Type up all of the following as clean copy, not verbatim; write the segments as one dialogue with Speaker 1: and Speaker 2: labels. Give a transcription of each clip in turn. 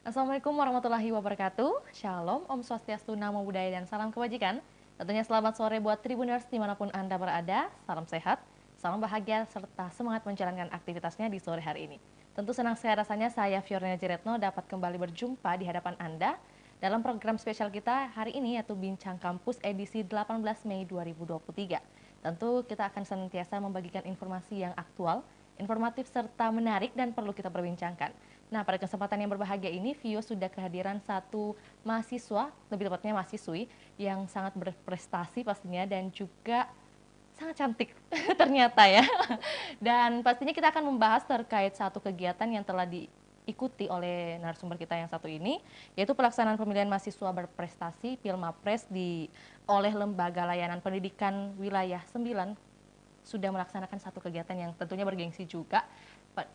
Speaker 1: Assalamualaikum warahmatullahi wabarakatuh. Shalom, Om Swastiastu, Namo Buddhaya, dan salam kebajikan. Tentunya selamat sore buat Tribuners dimanapun Anda berada. Salam sehat, salam bahagia, serta semangat menjalankan aktivitasnya di sore hari ini. Tentu senang saya rasanya saya Fiorina Jiretno dapat kembali berjumpa di hadapan Anda dalam program spesial kita hari ini yaitu Bincang Kampus edisi 18 Mei 2023. Tentu kita akan senantiasa membagikan informasi yang aktual, informatif serta menarik dan perlu kita perbincangkan. Nah, pada kesempatan yang berbahagia ini, Vio sudah kehadiran satu mahasiswa, lebih tepatnya mahasiswi, yang sangat berprestasi pastinya dan juga sangat cantik ternyata ya. Dan pastinya kita akan membahas terkait satu kegiatan yang telah diikuti oleh narasumber kita yang satu ini, yaitu pelaksanaan pemilihan mahasiswa berprestasi Pilmapres oleh Lembaga Layanan Pendidikan Wilayah 9 sudah melaksanakan satu kegiatan yang tentunya bergengsi juga,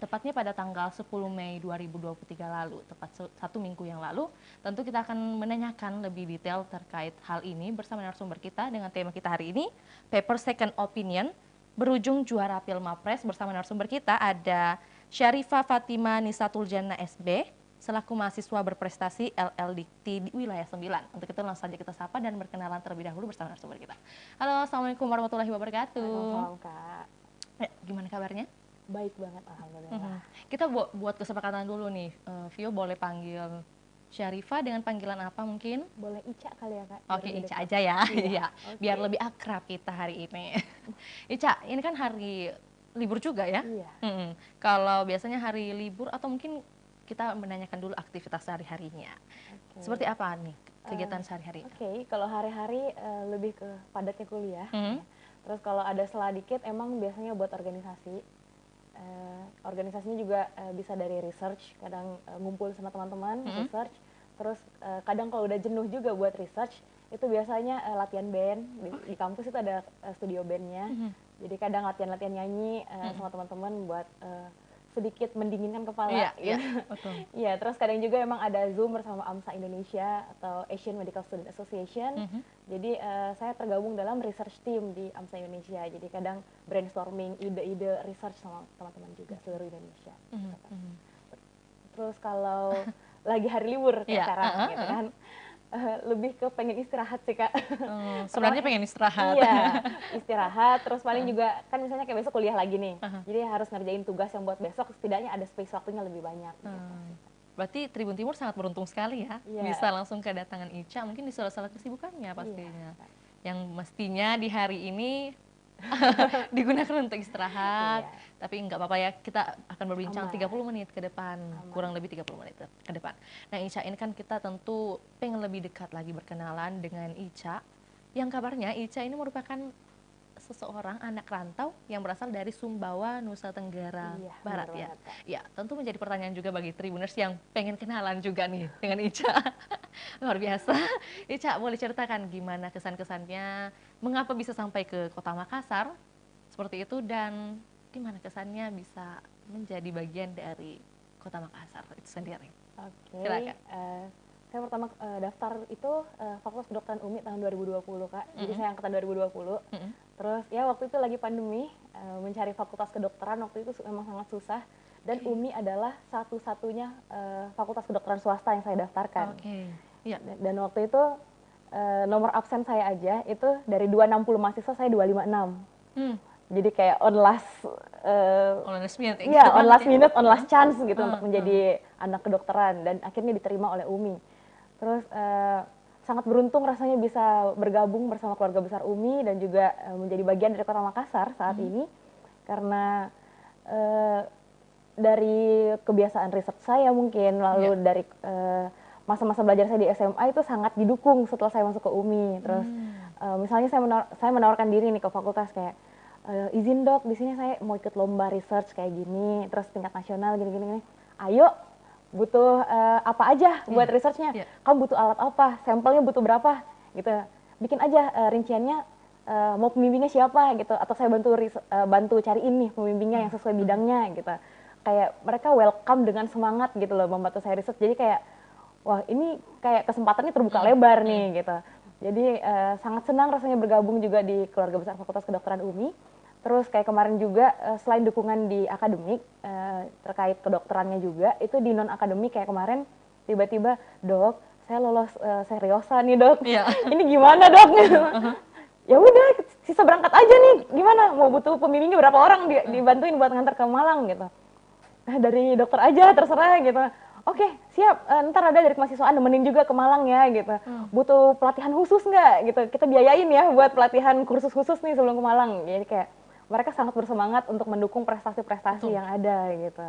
Speaker 1: tepatnya pada tanggal 10 Mei 2023 lalu, tepat satu minggu yang lalu. Tentu kita akan menanyakan lebih detail terkait hal ini bersama narasumber kita dengan tema kita hari ini, Paper Second Opinion, berujung juara Pilmapres. Bersama narasumber kita ada Syarifah Fatima Nisatul Jannah SB, selaku mahasiswa berprestasi LLDikti di Wilayah 9. Untuk itu langsung saja kita sapa dan berkenalan terlebih dahulu bersama narasumber kita. Halo, Assalamualaikum warahmatullahi wabarakatuh.
Speaker 2: Waalaikumsalam, Kak.
Speaker 1: Gimana kabarnya?
Speaker 2: Baik banget, alhamdulillah.
Speaker 1: Kita buat kesepakatan dulu nih, Vio boleh panggil Syarifah dengan panggilan apa mungkin?
Speaker 2: Boleh Ica kali ya, Kak?
Speaker 1: Oke,
Speaker 2: Biar lebih
Speaker 1: Ica
Speaker 2: dekat.
Speaker 1: aja ya,
Speaker 2: Iya,
Speaker 1: iya.
Speaker 2: oke.
Speaker 1: Biar lebih akrab kita hari ini. Ica, ini kan hari libur juga ya?
Speaker 2: Iya.
Speaker 1: Kalau biasanya hari libur atau mungkin kita menanyakan dulu aktivitas sehari-harinya.
Speaker 2: Oke.
Speaker 1: Seperti apa nih kegiatan sehari-hari?
Speaker 2: Oke, kalau hari-hari lebih ke padatnya kuliah.
Speaker 1: Mhm.
Speaker 2: Terus kalau ada sela dikit, emang biasanya buat organisasi. Organisasinya juga bisa dari research, kadang ngumpul sama teman-teman, research. Terus kadang kalau udah jenuh juga buat research, itu biasanya latihan band. Di kampus itu ada studio bandnya. Jadi kadang latihan-latihan nyanyi sama teman-teman buat sedikit mendinginkan kepala.
Speaker 1: Iya,
Speaker 2: gitu.
Speaker 1: iya, betul.
Speaker 2: Iya, terus kadang juga emang ada Zoom bersama AMSA Indonesia atau Asian Medical Student Association. Jadi saya tergabung dalam research team di AMSA Indonesia. Jadi kadang brainstorming ide-ide research sama teman-teman juga seluruh Indonesia. Terus kalau lagi hari libur kayak
Speaker 1: Iya,
Speaker 2: sekarang gitu kan, lebih ke pengen istirahat sih, Kak.
Speaker 1: Sebenarnya pengen istirahat.
Speaker 2: Iya, istirahat. Terus paling juga kan misalnya kayak besok kuliah lagi nih. Jadi harus ngerjain tugas yang buat besok, setidaknya ada space waktunya lebih banyak. Gitu.
Speaker 1: Berarti Tribun Timur sangat beruntung sekali ya,
Speaker 2: Iya.
Speaker 1: bisa langsung kedatangan Ica, mungkin di sela-sela kesibukannya pastinya. Yang mestinya di hari ini digunakan untuk istirahat, tapi nggak apa-apa ya, kita akan berbincang 30 menit ke depan, kurang lebih 30 menit ke depan. Nah, Ica ini kan kita tentu pengen lebih dekat lagi berkenalan dengan Ica, yang kabarnya Ica ini merupakan seseorang anak rantau yang berasal dari Sumbawa, Nusa Tenggara Barat ya. Ya, tentu menjadi pertanyaan juga bagi Tribuners yang pengen kenalan juga nih dengan Ica. Luar biasa. Ica, boleh ceritakan gimana kesan-kesannya, mengapa bisa sampai ke Kota Makassar seperti itu, dan gimana kesannya bisa menjadi bagian dari Kota Makassar itu sendiri.
Speaker 2: Oke.
Speaker 1: Silakan.
Speaker 2: Saya pertama daftar itu Fakultas Kedokteran UMI tahun 2020, Kak. Jadi saya angkatan 2020. Terus ya waktu itu lagi pandemi, mencari fakultas kedokteran waktu itu memang sangat susah. Dan UMI adalah satu-satunya fakultas kedokteran swasta yang saya daftarkan.
Speaker 1: Iya.
Speaker 2: Dan waktu itu nomor absen saya aja itu dari 260 mahasiswa saya 256. Jadi kayak on last
Speaker 1: minute.
Speaker 2: Iya, on last minute, on last chance gitu untuk menjadi anak kedokteran, dan akhirnya diterima oleh UMI. Terus sangat beruntung rasanya bisa bergabung bersama keluarga besar UMI dan juga menjadi bagian dari Kota Makassar saat ini, karena dari kebiasaan riset saya mungkin, lalu dari masa-masa belajar saya di SMA itu sangat didukung setelah saya masuk ke UMI. Terus misalnya saya menawarkan diri nih ke fakultas kayak, izin dok, di sini saya mau ikut lomba research kayak gini, terus tingkat nasional gini-gini. Ayo, butuh apa aja buat researchnya? Kamu butuh alat apa? Sampelnya butuh berapa? Gitu. Bikin aja rinciannya. Mau pembimbingnya siapa gitu? Atau saya bantu cari ini pembimbingnya yang sesuai bidangnya gitu. Kayak mereka welcome dengan semangat gitu loh membantu saya research. Jadi kayak, wah ini kayak kesempatannya terbuka lebar nih gitu. Jadi sangat senang rasanya bergabung juga di keluarga besar Fakultas Kedokteran UMI. Terus kayak kemarin juga selain dukungan di akademik terkait kedokterannya juga, itu di non akademik kayak kemarin tiba-tiba, "Dok, saya lolos seriosa nih, Dok.
Speaker 1: Iya.
Speaker 2: Ini gimana, Dok?" Gitu. Ya udah, sisa berangkat aja nih, gimana? Mau butuh pembimbingnya berapa orang dibantuin buat ngantar ke Malang gitu. Nah, dari dokter aja terserah gitu. Oke, siap. Ntar ada dari kemahasiswaan nemenin juga ke Malang ya gitu. Butuh pelatihan khusus nggak gitu? Kita biayain ya buat pelatihan kursus khusus nih sebelum ke Malang. Jadi kayak mereka sangat bersemangat untuk mendukung prestasi-prestasi yang ada gitu.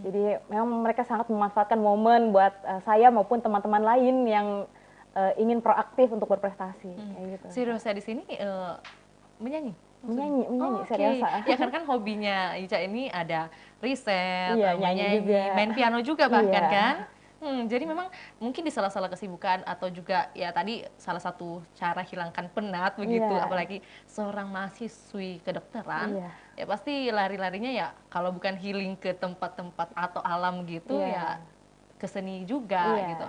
Speaker 2: Jadi memang mereka sangat memanfaatkan momen buat saya maupun teman-teman lain yang ingin proaktif untuk berprestasi kayak gitu.
Speaker 1: Seriusnya di sini menyanyi?
Speaker 2: Menyanyi,
Speaker 1: Oke.
Speaker 2: seriosa.
Speaker 1: Ya kan hobinya Ica ini ada riset,
Speaker 2: Iya, nyanyi
Speaker 1: menyanyi,
Speaker 2: juga.
Speaker 1: main piano juga bahkan
Speaker 2: Iya.
Speaker 1: kan? Jadi memang mungkin di salah-salah kesibukan atau juga ya tadi salah satu cara hilangkan penat begitu,
Speaker 2: Iya.
Speaker 1: apalagi seorang mahasiswi kedokteran,
Speaker 2: Iya.
Speaker 1: ya pasti lari-larinya ya kalau bukan healing ke tempat-tempat atau alam gitu
Speaker 2: Iya.
Speaker 1: ya ke seni juga
Speaker 2: Iya.
Speaker 1: gitu.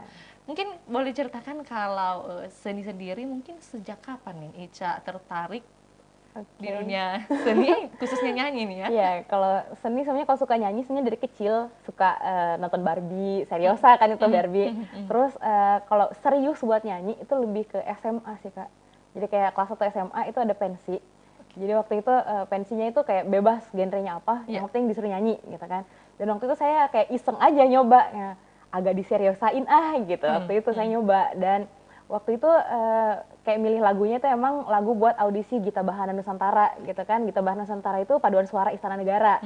Speaker 1: Mungkin boleh ceritakan kalau seni sendiri mungkin sejak kapan nih Ica tertarik di dunia seni, khususnya nyanyi nih ya?
Speaker 2: Iya, kalau seni sebenarnya kalau suka nyanyi sebenarnya dari kecil suka nonton Barbie, seriosa kan itu Barbie. Terus kalau serius buat nyanyi itu lebih ke SMA sih Kak. Jadi kayak kelas 1 SMA itu ada pensi. Jadi waktu itu pensinya itu kayak bebas genrenya apa, yang penting disuruh nyanyi gitu kan. Dan waktu itu saya kayak iseng aja nyoba, ya, agak diseriosain gitu. Waktu itu saya nyoba dan waktu itu kayak milih lagunya itu emang lagu buat audisi Gita Bahana Nusantara gitu kan. Gita Bahana Nusantara itu paduan suara Istana Negara.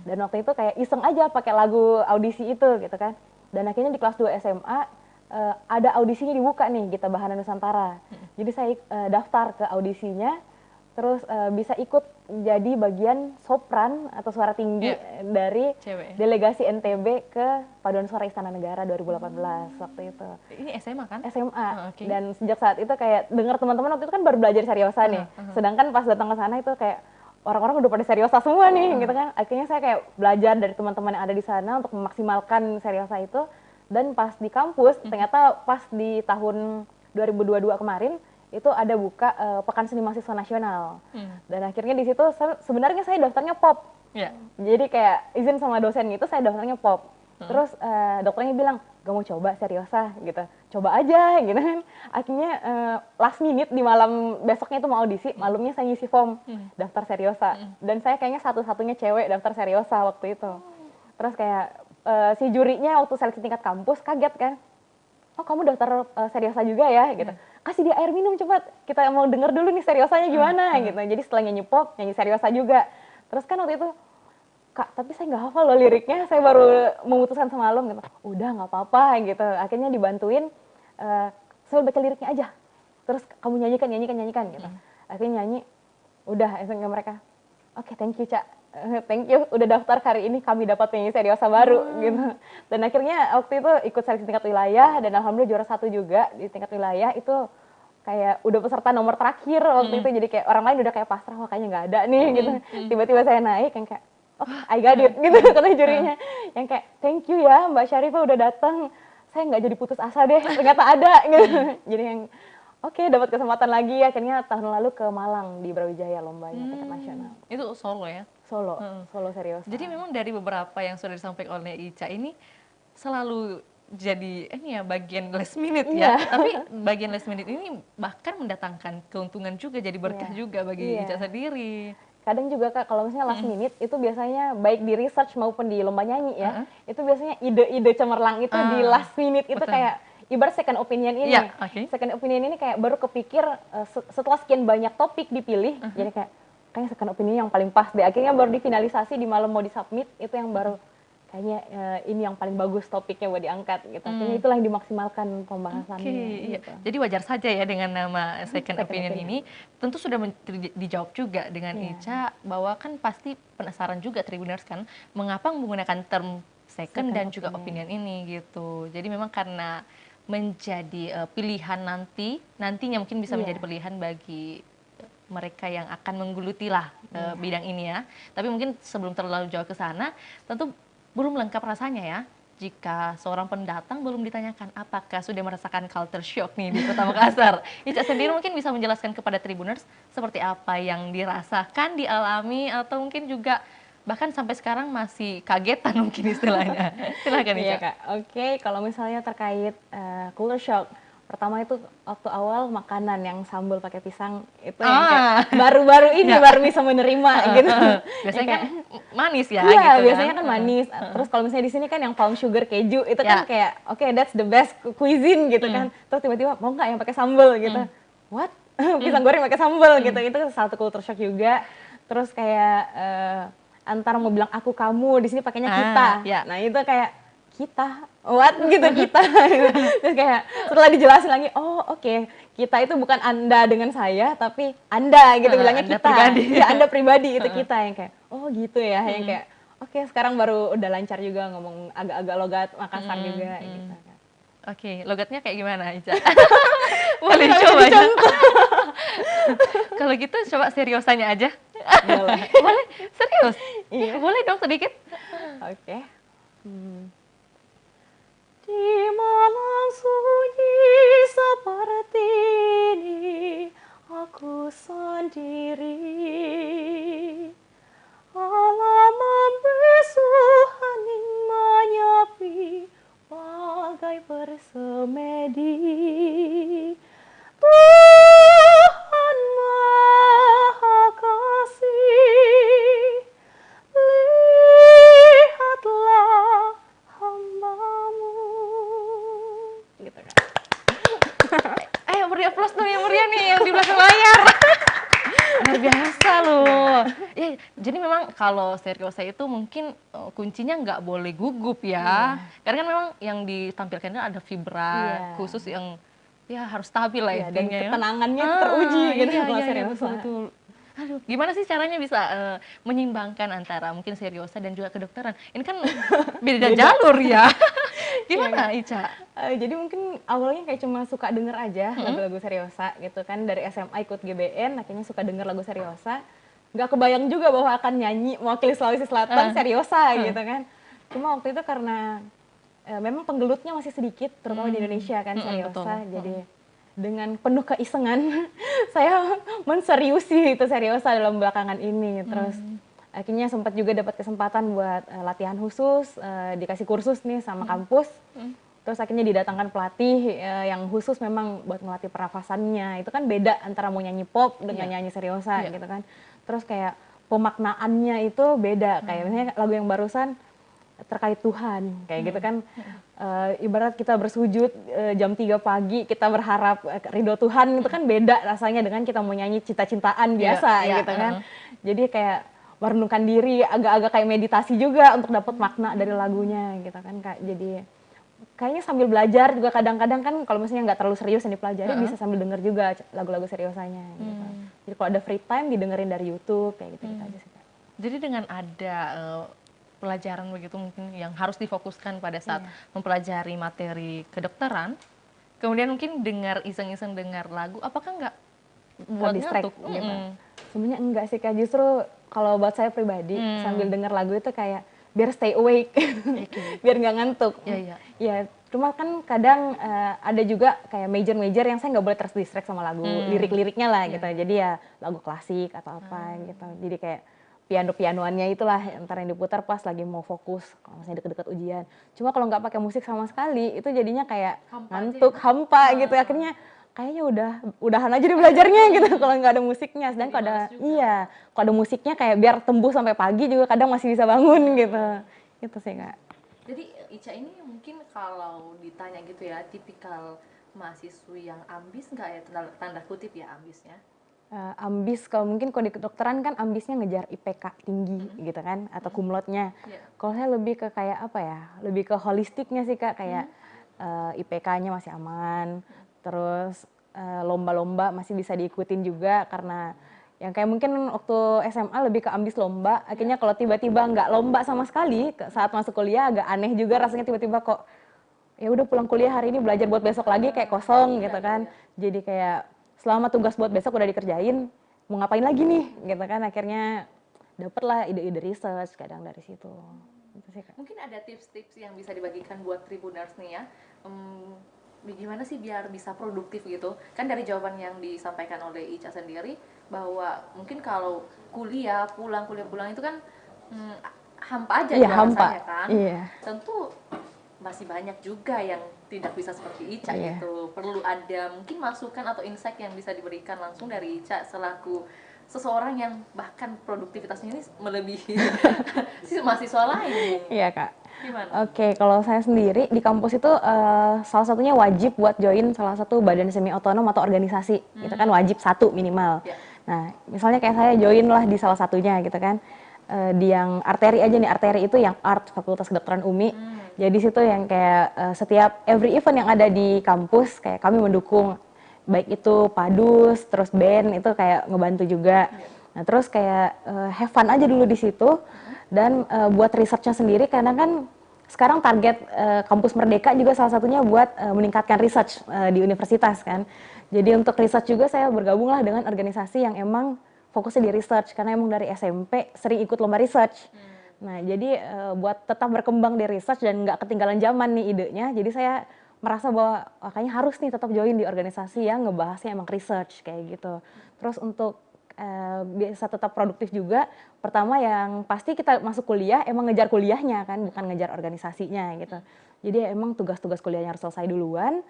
Speaker 2: Dan waktu itu kayak iseng aja pakai lagu audisi itu gitu kan. Dan akhirnya di kelas 2 SMA ada audisinya dibuka nih Gita Bahana Nusantara. Jadi saya daftar ke audisinya, terus bisa ikut jadi bagian sopran atau suara tinggi dari
Speaker 1: Cewek.
Speaker 2: delegasi NTB ke Paduan Suara Istana Negara 2018 waktu itu.
Speaker 1: Ini SMA kan?
Speaker 2: SMA.
Speaker 1: Okay.
Speaker 2: Dan sejak saat itu kayak dengar teman-teman waktu itu kan baru belajar seriosa nih. Sedangkan pas datang ke sana itu kayak orang-orang udah pada seriosa semua nih gitu kan. Akhirnya saya kayak belajar dari teman-teman yang ada di sana untuk memaksimalkan seriosa itu. Dan pas di kampus ternyata pas di tahun 2022 kemarin itu ada buka Pekan Seni Mahasiswa Nasional. Dan akhirnya di situ sebenarnya saya daftarnya pop. Jadi kayak izin sama dosen gitu saya daftarnya pop. Terus dokternya bilang, "Gak mau coba seriosa?" gitu. "Coba aja," gitu kan. Akhirnya last minute di malam besoknya itu mau audisi, malamnya saya ngisi form daftar seriosa. Dan saya kayaknya satu-satunya cewek daftar seriosa waktu itu. Terus kayak si jurinya waktu seleksi tingkat kampus kaget kan. "Oh, kamu daftar seriosa juga ya?" gitu. "Kasih dia air minum cepat, kita mau denger dulu nih seriosanya gimana," gitu. Jadi setelah nyanyi pop, nyanyi seriosa juga. Terus kan waktu itu, "Kak, tapi saya nggak hafal loh liriknya, saya baru memutuskan semalam," gitu. "Udah nggak apa-apa," gitu. Akhirnya dibantuin, "Saya baca liriknya aja, terus kamu nyanyikan gitu. Akhirnya nyanyi, udah langsung ke mereka, "Oke, thank you, Cak. Thank you, udah daftar hari ini kami dapat penyanyi seriosa baru," gitu. Dan akhirnya waktu itu ikut seleksi tingkat wilayah dan alhamdulillah juara 1 juga di tingkat wilayah itu kayak udah peserta nomor terakhir waktu itu. Jadi kayak orang lain udah kayak pasrah, wah kayaknya nggak ada nih gitu. Tiba-tiba saya naik yang kayak, "Oh, I got it," gitu kata jurinya. Yang kayak, "Thank you ya Mbak Syarifah udah datang. Saya nggak jadi putus asa deh, ternyata ada," gitu. Jadi yang oke, dapat kesempatan lagi akhirnya tahun lalu ke Malang di Brawijaya lombanya tingkat nasional.
Speaker 1: Itu solo ya?
Speaker 2: Solo serius.
Speaker 1: Jadi memang dari beberapa yang sudah disampaikan oleh Ica ini selalu jadi ini ya bagian last minute ya. Tapi bagian last minute ini bahkan mendatangkan keuntungan juga, jadi berkah juga bagi Ica sendiri.
Speaker 2: Kadang juga Kak, kalau misalnya last minute itu biasanya baik di research maupun di lomba nyanyi ya, itu biasanya ide-ide cemerlang itu di last minute itu kayak ibarat second opinion ini. Second opinion ini kayak baru kepikir setelah sekian banyak topik dipilih, jadi kayaknya second opinion yang paling pas deh. Akhirnya baru difinalisasi di malam mau disubmit, itu yang baru kayaknya ini yang paling bagus topiknya buat diangkat gitu. Akhirnya itulah yang dimaksimalkan pembahasannya. Gitu.
Speaker 1: Jadi wajar saja ya dengan nama second opinion ini. Tentu sudah dijawab juga dengan Ica bahwa kan pasti penasaran juga Tribuners kan mengapa menggunakan term second dan juga opinion ini gitu. Jadi memang karena menjadi pilihan nantinya mungkin bisa menjadi pilihan bagi mereka yang akan menggeluti lah bidang ini ya. Tapi mungkin sebelum terlalu jauh ke sana, tentu belum lengkap rasanya ya jika seorang pendatang belum ditanyakan apakah sudah merasakan culture shock nih di Kota Makassar. Ica sendiri mungkin bisa menjelaskan kepada Tribuners seperti apa yang dirasakan, dialami, atau mungkin juga bahkan sampai sekarang masih kagetan mungkin istilahnya. Silakan Ica.
Speaker 2: Iya Kak, oke kalau misalnya terkait culture shock, pertama itu waktu awal makanan yang sambal pakai pisang itu yang kayak
Speaker 1: Ah,
Speaker 2: baru-baru ini
Speaker 1: ya.
Speaker 2: baru bisa menerima gitu.
Speaker 1: Biasanya
Speaker 2: Yang
Speaker 1: kan
Speaker 2: kayak,
Speaker 1: manis ya
Speaker 2: iya
Speaker 1: gitu
Speaker 2: biasanya kan
Speaker 1: kan.
Speaker 2: manis. Terus kalau misalnya di sini kan yang palm sugar keju itu
Speaker 1: Ya.
Speaker 2: kan kayak oke that's the best cuisine gitu kan. Terus tiba-tiba mau nggak yang pakai sambal gitu. What? Pisang goreng pakai sambal gitu. Itu satu culture shock juga. Terus kayak antara mau bilang aku kamu di sini pakainya kita.
Speaker 1: Ya.
Speaker 2: Nah, itu kayak kita what gitu kita. Terus kayak setelah dijelasin lagi, oh oke, kita itu bukan Anda dengan saya tapi Anda gitu bilangnya
Speaker 1: Anda
Speaker 2: kita.
Speaker 1: pribadi.
Speaker 2: Ya Anda pribadi itu kita yang kayak oh gitu ya, yang kayak oke, sekarang baru udah lancar juga ngomong agak-agak logat Makassar juga gitu.
Speaker 1: Oke, logatnya kayak gimana Ica? Boleh coba ya? Kalau gitu coba seriusannya aja.
Speaker 2: Boleh.
Speaker 1: Boleh? Serius?
Speaker 2: Iya.
Speaker 1: Boleh dong sedikit.
Speaker 2: Oke. Di malam sunyi seperti ini, aku sendiri. Alam membisu, hening menyepi, bagai bersemedi. Tuhan Maha Kasih, lihatlah hambamu. Gitu kan.
Speaker 1: Ayo beri aplaus dong yang meriah nih yang di belakang layar. Luar biasa loh. Ya, jadi memang kalau seriosa itu mungkin kuncinya nggak boleh gugup ya. Karena kan memang yang ditampilkan ada vibra khusus yang ya harus stabil lah
Speaker 2: dan
Speaker 1: intinya ya.
Speaker 2: ketenangannya teruji gitu kalau seriosa.
Speaker 1: Betul. Aduh, gimana sih caranya bisa menyeimbangkan antara mungkin seriosa dan juga kedokteran? Ini kan beda jalur ya. Gimana Ica?
Speaker 2: Jadi mungkin awalnya kayak cuma suka denger aja lagu-lagu seriosa gitu kan. Dari SMA ikut GBN, akhirnya suka denger lagu seriosa. Nggak kebayang juga bahwa akan nyanyi mewakili Sulawesi Selatan seriosa gitu kan. Cuma waktu itu karena memang penggelutnya masih sedikit, terutama di Indonesia kan seriosa. Jadi dengan penuh keisengan saya menseriusi itu seriosa dalam belakangan ini. Terus akhirnya sempat juga dapat kesempatan buat latihan khusus, dikasih kursus nih sama kampus. Terus akhirnya didatangkan pelatih yang khusus memang buat ngelatih pernafasannya. Itu kan beda antara mau nyanyi pop dengan nyanyi seriosa gitu kan. Terus kayak pemaknaannya itu beda. Kayak misalnya lagu yang barusan terkait Tuhan kayak gitu kan, ibarat kita bersujud jam 3 pagi kita berharap ridho Tuhan, itu kan beda rasanya dengan kita mau nyanyi cinta-cintaan biasa gitu kan. Jadi kayak merenungkan diri, agak-agak kayak meditasi juga untuk dapat makna dari lagunya gitu kan Kak. Jadi kayaknya sambil belajar juga kadang-kadang kan kalau misalnya nggak terlalu serius yang dipelajari bisa sambil denger juga lagu-lagu seriusanya gitu. Jadi kalau ada free time didengerin dari YouTube kayak gitu aja sih Kak.
Speaker 1: Jadi dengan ada pelajaran begitu mungkin yang harus difokuskan pada saat mempelajari materi kedokteran, kemudian mungkin dengar iseng-iseng dengar lagu, apakah nggak buat ngantuk?
Speaker 2: Gitu. Sebenarnya enggak sih Kak, justru kalau buat saya pribadi sambil dengar lagu itu kayak biar stay awake, biar nggak ngantuk. Ya, cuma kan kadang ada juga kayak major-major yang saya nggak boleh terdistract sama lagu, lirik-liriknya lah gitu. Jadi ya lagu klasik atau apa gitu. Jadi kayak piano-pianoannya itulah antara yang diputar pas lagi mau fokus kalau misalnya deket-deket ujian. Cuma kalau nggak pakai musik sama sekali itu jadinya kayak ngantuk, hampa gitu. Akhirnya kayaknya udahan aja deh belajarnya gitu kalau nggak ada musiknya. Sedangkan kalau ada kalau ada musiknya kayak biar tembus sampai pagi juga kadang masih bisa bangun gitu. Itu sih Kak.
Speaker 1: Jadi Ica ini mungkin kalau ditanya gitu ya, tipikal mahasiswi yang ambis nggak ya, tanda kutip ya ambisnya?
Speaker 2: Ambis kalau mungkin kalau di kedokteran kan ambisnya ngejar IPK tinggi gitu kan atau kumlotnya. Kalau saya lebih ke kayak apa ya, lebih ke holistiknya sih Kak, kayak IPK-nya masih aman, terus lomba-lomba masih bisa diikutin juga karena yang kayak mungkin waktu SMA lebih ke ambis lomba, akhirnya kalau tiba-tiba nggak lomba sama sekali saat masuk kuliah agak aneh juga rasanya, tiba-tiba kok ya udah pulang kuliah hari ini belajar buat besok lagi kayak kosong gitu kan. Jadi kayak selama tugas buat besok udah dikerjain, mau ngapain lagi nih gitu kan. Akhirnya dapet lah ide-ide research kadang dari situ. Gitu sih, Kak.
Speaker 1: Mungkin ada tips-tips yang bisa dibagikan buat Tribuners nih ya, gimana sih biar bisa produktif gitu. Kan dari jawaban yang disampaikan oleh Ica sendiri bahwa mungkin kalau kuliah pulang itu kan Hmm, hampa aja
Speaker 2: Iya,
Speaker 1: juga
Speaker 2: hampa.
Speaker 1: rasanya kan.
Speaker 2: Iya.
Speaker 1: Tentu masih banyak juga yang tidak bisa seperti Ica
Speaker 2: Iya.
Speaker 1: gitu. Perlu ada mungkin masukan atau insight yang bisa diberikan langsung dari Ica selaku seseorang yang bahkan produktivitasnya ini melebihi si mahasiswa lain nih.
Speaker 2: Iya, Kak.
Speaker 1: Gimana?
Speaker 2: Oke, kalau saya sendiri di kampus itu salah satunya wajib buat join salah satu badan semi otonom atau organisasi. Itu kan wajib satu minimal.
Speaker 1: Ya.
Speaker 2: Nah, misalnya kayak saya join lah di salah satunya gitu kan. Di yang arteri aja nih, arteri itu yang art Fakultas Kedokteran UMI. Jadi situ yang kayak setiap every event yang ada di kampus kayak kami mendukung, baik itu padus, terus band itu kayak ngebantu juga. Nah, terus kayak have fun aja dulu di situ. Dan buat researchnya sendiri karena kan sekarang target kampus Merdeka juga salah satunya buat meningkatkan research di universitas kan. Jadi untuk research juga saya bergabunglah dengan organisasi yang emang fokusnya di research karena emang dari SMP sering ikut lomba research. Nah, jadi buat tetap berkembang di research dan nggak ketinggalan zaman nih idenya, jadi saya merasa bahwa kayaknya harus nih tetap join di organisasi yang ngebahasnya emang research kayak gitu. Terus untuk bisa tetap produktif juga, pertama yang pasti kita masuk kuliah emang ngejar kuliahnya kan, bukan ngejar organisasinya gitu. Jadi emang tugas-tugas kuliahnya harus selesai duluan.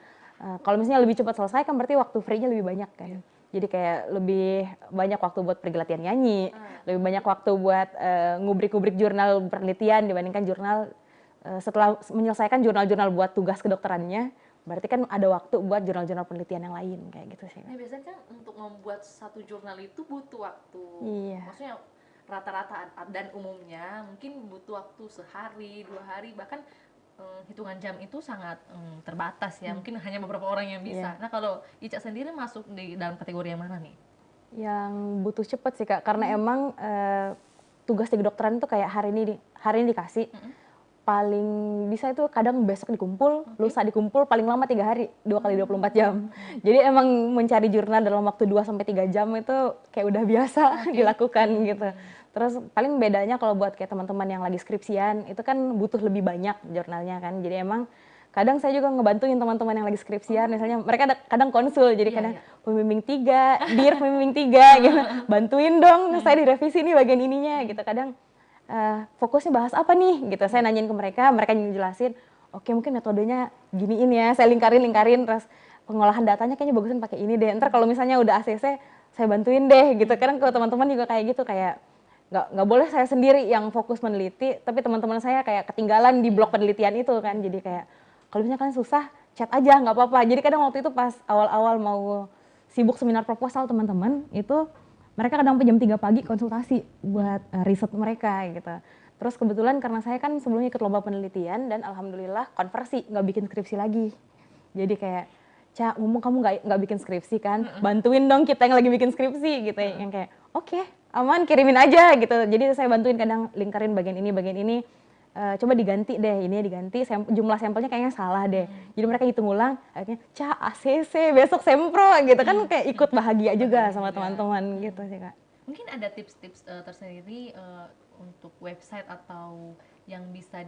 Speaker 2: Kalau misalnya lebih cepat selesai kan berarti waktu free-nya lebih banyak kan. Jadi kayak lebih banyak waktu buat pergi latihan nyanyi, lebih banyak waktu buat ngubrik-ngubrik jurnal penelitian dibandingkan jurnal setelah menyelesaikan jurnal-jurnal buat tugas kedokterannya, berarti kan ada waktu buat jurnal-jurnal penelitian yang lain kayak gitu sih.
Speaker 1: Nah, biasanya kan untuk membuat satu jurnal itu butuh waktu.
Speaker 2: Iya.
Speaker 1: Maksudnya rata-rata dan umumnya mungkin butuh waktu sehari, 2 hari, bahkan hitungan jam itu sangat terbatas ya. Mungkin hanya beberapa orang yang bisa.
Speaker 2: Iya.
Speaker 1: Nah, kalau Ica sendiri masuk di dalam kategori yang mana nih?
Speaker 2: Yang butuh cepet sih Kak, karena emang tugas di kedokteran itu kayak hari ini dikasih, paling bisa itu kadang besok dikumpul, lusa dikumpul, paling lama 3 hari, 2 kali 24 jam. Jadi emang mencari jurnal dalam waktu 2 sampai 3 jam itu kayak udah biasa dilakukan gitu. Terus paling bedanya kalau buat kayak teman-teman yang lagi skripsian, itu kan butuh lebih banyak jurnalnya kan. Jadi emang kadang saya juga ngebantuin teman-teman yang lagi skripsian, misalnya mereka kadang konsul, jadi kadang pembimbing 3, dir pembimbing 3 gitu, bantuin dong saya direvisi nih bagian ininya gitu. Kadang fokusnya bahas apa nih gitu, saya nanyain ke mereka, mereka jelasin, oke mungkin metodenya giniin ya, saya lingkarin, terus pengolahan datanya kayaknya bagusan pakai ini deh, ntar kalau misalnya udah ACC saya bantuin deh gitu. Kadang kalau teman-teman juga kayak gitu, kayak nggak boleh saya sendiri yang fokus meneliti, tapi teman-teman saya kayak ketinggalan di blok penelitian itu kan. Jadi kayak kalau misalnya kalian susah chat aja nggak apa-apa. Jadi kadang waktu itu pas awal-awal mau sibuk seminar proposal teman-teman itu, mereka kadang sampai jam 3 pagi konsultasi buat riset mereka gitu. Terus kebetulan karena saya kan sebelumnya ikut lomba penelitian dan alhamdulillah konversi, nggak bikin skripsi lagi. Jadi kayak, Ca, ngomong kamu nggak bikin skripsi kan, bantuin dong kita yang lagi bikin skripsi gitu. Yang kayak, oke, aman, kirimin aja gitu. Jadi saya bantuin kadang lingkarin bagian ini, coba diganti deh, ini diganti, jumlah sampelnya kayaknya salah deh. Jadi mereka hitung ulang, akhirnya, Ca, ACC, besok sempro gitu kan, kayak ikut bahagia juga sama teman-teman gitu sih Kak.
Speaker 1: Mungkin ada tips-tips tersendiri untuk website atau yang bisa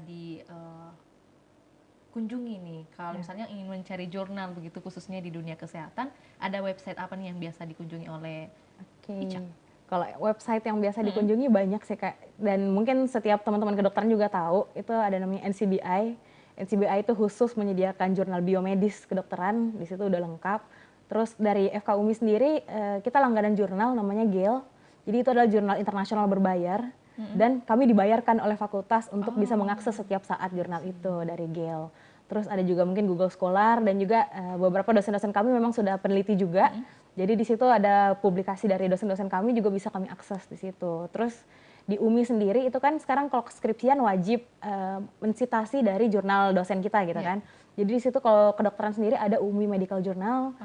Speaker 1: kunjungi nih, kalau misalnya ingin mencari jurnal begitu khususnya di dunia kesehatan, ada website apa nih yang biasa dikunjungi oleh Ica?
Speaker 2: Kalau website yang biasa dikunjungi banyak sih Kak, dan mungkin setiap teman-teman kedokteran juga tahu, itu ada namanya NCBI. NCBI itu khusus menyediakan jurnal biomedis kedokteran, di situ udah lengkap. Terus dari FK UMI sendiri, kita langganan jurnal namanya GALE, jadi itu adalah jurnal internasional berbayar, dan kami dibayarkan oleh fakultas untuk bisa mengakses setiap saat jurnal itu dari GALE. Terus ada juga mungkin Google Scholar, dan juga beberapa dosen-dosen kami memang sudah peneliti juga. Jadi di situ ada publikasi dari dosen-dosen kami juga bisa kami akses di situ. Terus di UMI sendiri itu kan sekarang kalau skripsian wajib mensitasi dari jurnal dosen kita gitu kan. Jadi di situ kalau kedokteran sendiri ada UMI Medical Journal,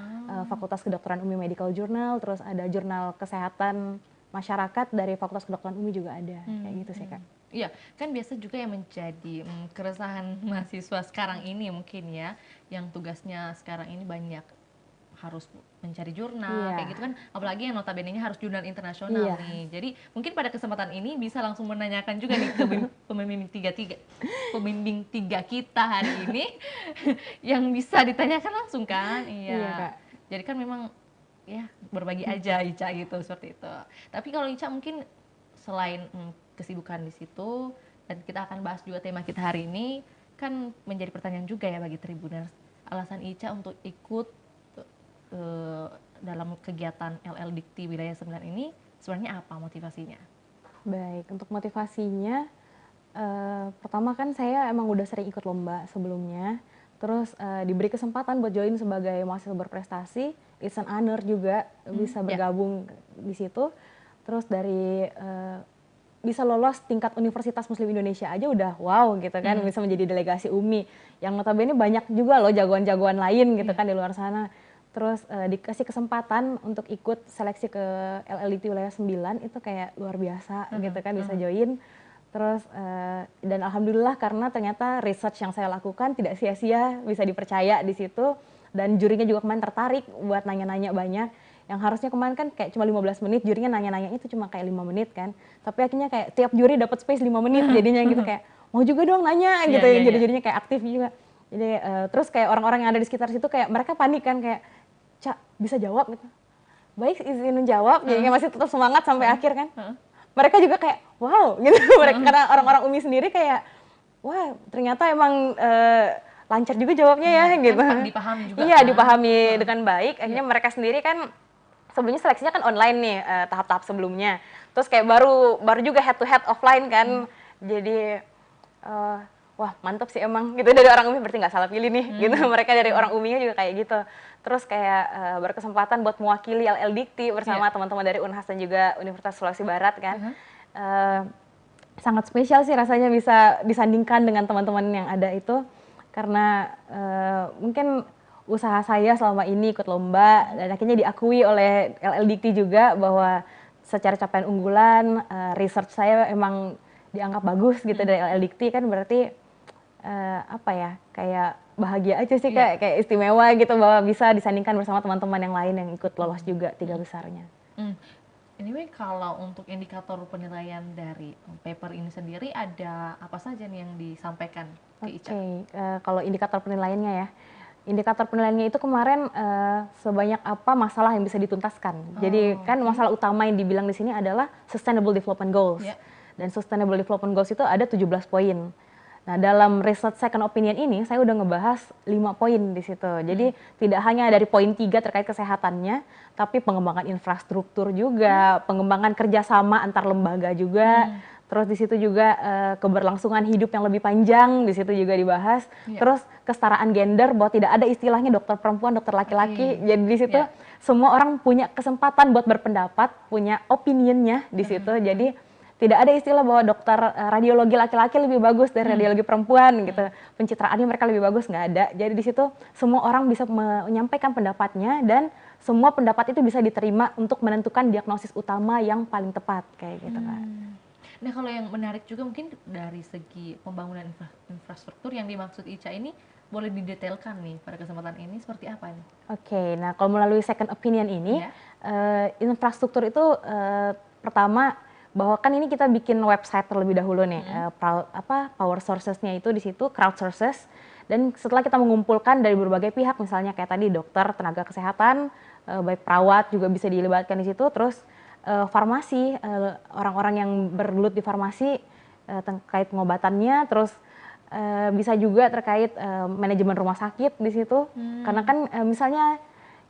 Speaker 2: Fakultas Kedokteran UMI Medical Journal, terus ada jurnal kesehatan masyarakat dari Fakultas Kedokteran UMI juga ada, kayak gitu sih Kak.
Speaker 1: Iya, kan biasa juga yang menjadi keresahan mahasiswa sekarang ini mungkin ya, yang tugasnya sekarang ini banyak harus mencari jurnal, kayak gitu kan, apalagi yang notabene-nya harus jurnal internasional nih. Jadi mungkin pada kesempatan ini bisa langsung menanyakan juga nih ke pembimbing tiga kita hari ini yang bisa ditanyakan langsung kan. Iya,
Speaker 2: Kak.
Speaker 1: jadi kan memang ya berbagi aja Ica gitu, seperti itu. Tapi kalau Ica mungkin selain kesibukan di situ, dan kita akan bahas juga tema kita hari ini, kan menjadi pertanyaan juga ya bagi Tribuners, alasan Ica untuk ikut dalam kegiatan LL Dikti Wilayah 9 ini sebenarnya apa motivasinya?
Speaker 2: Baik, untuk motivasinya, pertama kan saya emang udah sering ikut lomba sebelumnya, terus diberi kesempatan buat join sebagai mahasiswa berprestasi, it's an honor juga bisa bergabung di situ. Terus dari bisa lolos tingkat Universitas Muslim Indonesia aja udah wow gitu kan, bisa menjadi delegasi UMI, yang notabene banyak juga loh jagoan-jagoan lain gitu kan di luar sana. Terus dikasih kesempatan untuk ikut seleksi ke LLDT Wilayah 9, itu kayak luar biasa gitu kan, bisa join. Terus dan alhamdulillah karena ternyata research yang saya lakukan tidak sia-sia, bisa dipercaya di situ, dan jurinya juga kemarin tertarik buat nanya-nanya banyak. Yang harusnya kemarin kan kayak cuma 15 menit, jurinya nanya-nanya itu cuma kayak 5 menit kan. Tapi akhirnya kayak tiap juri dapat space 5 menit jadinya gitu, kayak mau juga dong nanya gitu ya, juri-jurinya kayak aktif juga. Jadi terus kayak orang-orang yang ada di sekitar situ kayak mereka panik kan, kayak Cak bisa jawab gitu. Baik, izin menjawab, jadinya masih tetap semangat sampai akhir kan. Mereka juga kayak wow gitu, mereka karena orang-orang UMI sendiri kayak wah ternyata emang lancar juga jawabnya ya gitu.
Speaker 1: Dipahami juga.
Speaker 2: Iya, dipahami dengan baik. Akhirnya mereka sendiri kan sebelumnya seleksinya kan online nih, tahap-tahap sebelumnya. Terus kayak baru juga head to head offline kan. Jadi wah mantap sih emang gitu, dari orang UMI berarti nggak salah pilih nih gitu. Mereka dari orang UMI-nya juga kayak gitu. Terus kayak berkesempatan buat mewakili LL Dikti bersama teman-teman dari Unhas dan juga Universitas Sulawesi Barat kan. Sangat spesial sih rasanya bisa disandingkan dengan teman-teman yang ada itu, karena mungkin usaha saya selama ini ikut lomba dan akhirnya diakui oleh LL Dikti juga bahwa secara capaian unggulan, research saya emang dianggap bagus gitu dari LL Dikti, kan berarti apa ya, kayak bahagia aja sih, kayak istimewa gitu bahwa bisa disandingkan bersama teman-teman yang lain yang ikut lolos juga 3 besarnya.
Speaker 1: Anyway, kalau untuk indikator penilaian dari paper ini sendiri, ada apa saja nih yang disampaikan ke Ica?
Speaker 2: Kalau indikator penilaiannya ya, indikator penilaiannya itu kemarin sebanyak apa masalah yang bisa dituntaskan. Jadi kan masalah utama yang dibilang di sini adalah Sustainable Development Goals. Dan Sustainable Development Goals itu ada 17 poin. Nah, dalam research second opinion ini saya udah ngebahas 5 poin di situ. Jadi tidak hanya dari poin 3 terkait kesehatannya, tapi pengembangan infrastruktur juga, pengembangan kerjasama antar lembaga juga. Terus di situ juga keberlangsungan hidup yang lebih panjang, di situ juga dibahas. Terus kesetaraan gender, bahwa tidak ada istilahnya dokter perempuan, dokter laki-laki. Jadi di situ semua orang punya kesempatan buat berpendapat, punya opinionnya di situ. Jadi tidak ada istilah bahwa dokter radiologi laki-laki lebih bagus dari radiologi perempuan gitu. Pencitraannya mereka lebih bagus, nggak ada. Jadi di situ semua orang bisa menyampaikan pendapatnya, dan semua pendapat itu bisa diterima untuk menentukan diagnosis utama yang paling tepat kayak gitu kan.
Speaker 1: Nah, kalau yang menarik juga mungkin dari segi pembangunan infrastruktur yang dimaksud Ica ini, boleh didetailkan nih pada kesempatan ini seperti apa nih?
Speaker 2: Nah kalau melalui second opinion ini, infrastruktur itu pertama bahwa kan ini kita bikin website terlebih dahulu nih, power sources-nya itu di situ crowd sources, dan setelah kita mengumpulkan dari berbagai pihak, misalnya kayak tadi dokter, tenaga kesehatan, baik perawat juga bisa dilibatkan di situ, terus farmasi, orang-orang yang bergelut di farmasi terkait pengobatannya, terus bisa juga terkait manajemen rumah sakit di situ, karena kan misalnya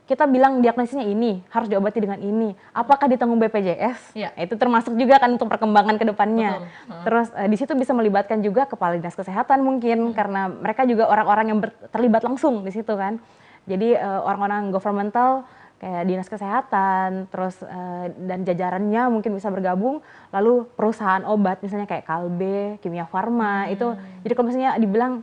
Speaker 2: kita bilang diagnosisnya ini, harus diobati dengan ini. Apakah ditanggung BPJS? Itu termasuk juga kan untuk perkembangan ke depannya. Terus di situ bisa melibatkan juga kepala dinas kesehatan mungkin, karena mereka juga orang-orang yang terlibat langsung di situ kan. Jadi orang-orang governmental kayak dinas kesehatan, terus dan jajarannya mungkin bisa bergabung. Lalu perusahaan obat misalnya kayak Kalbe, Kimia Farma itu. Jadi kalau misalnya dibilang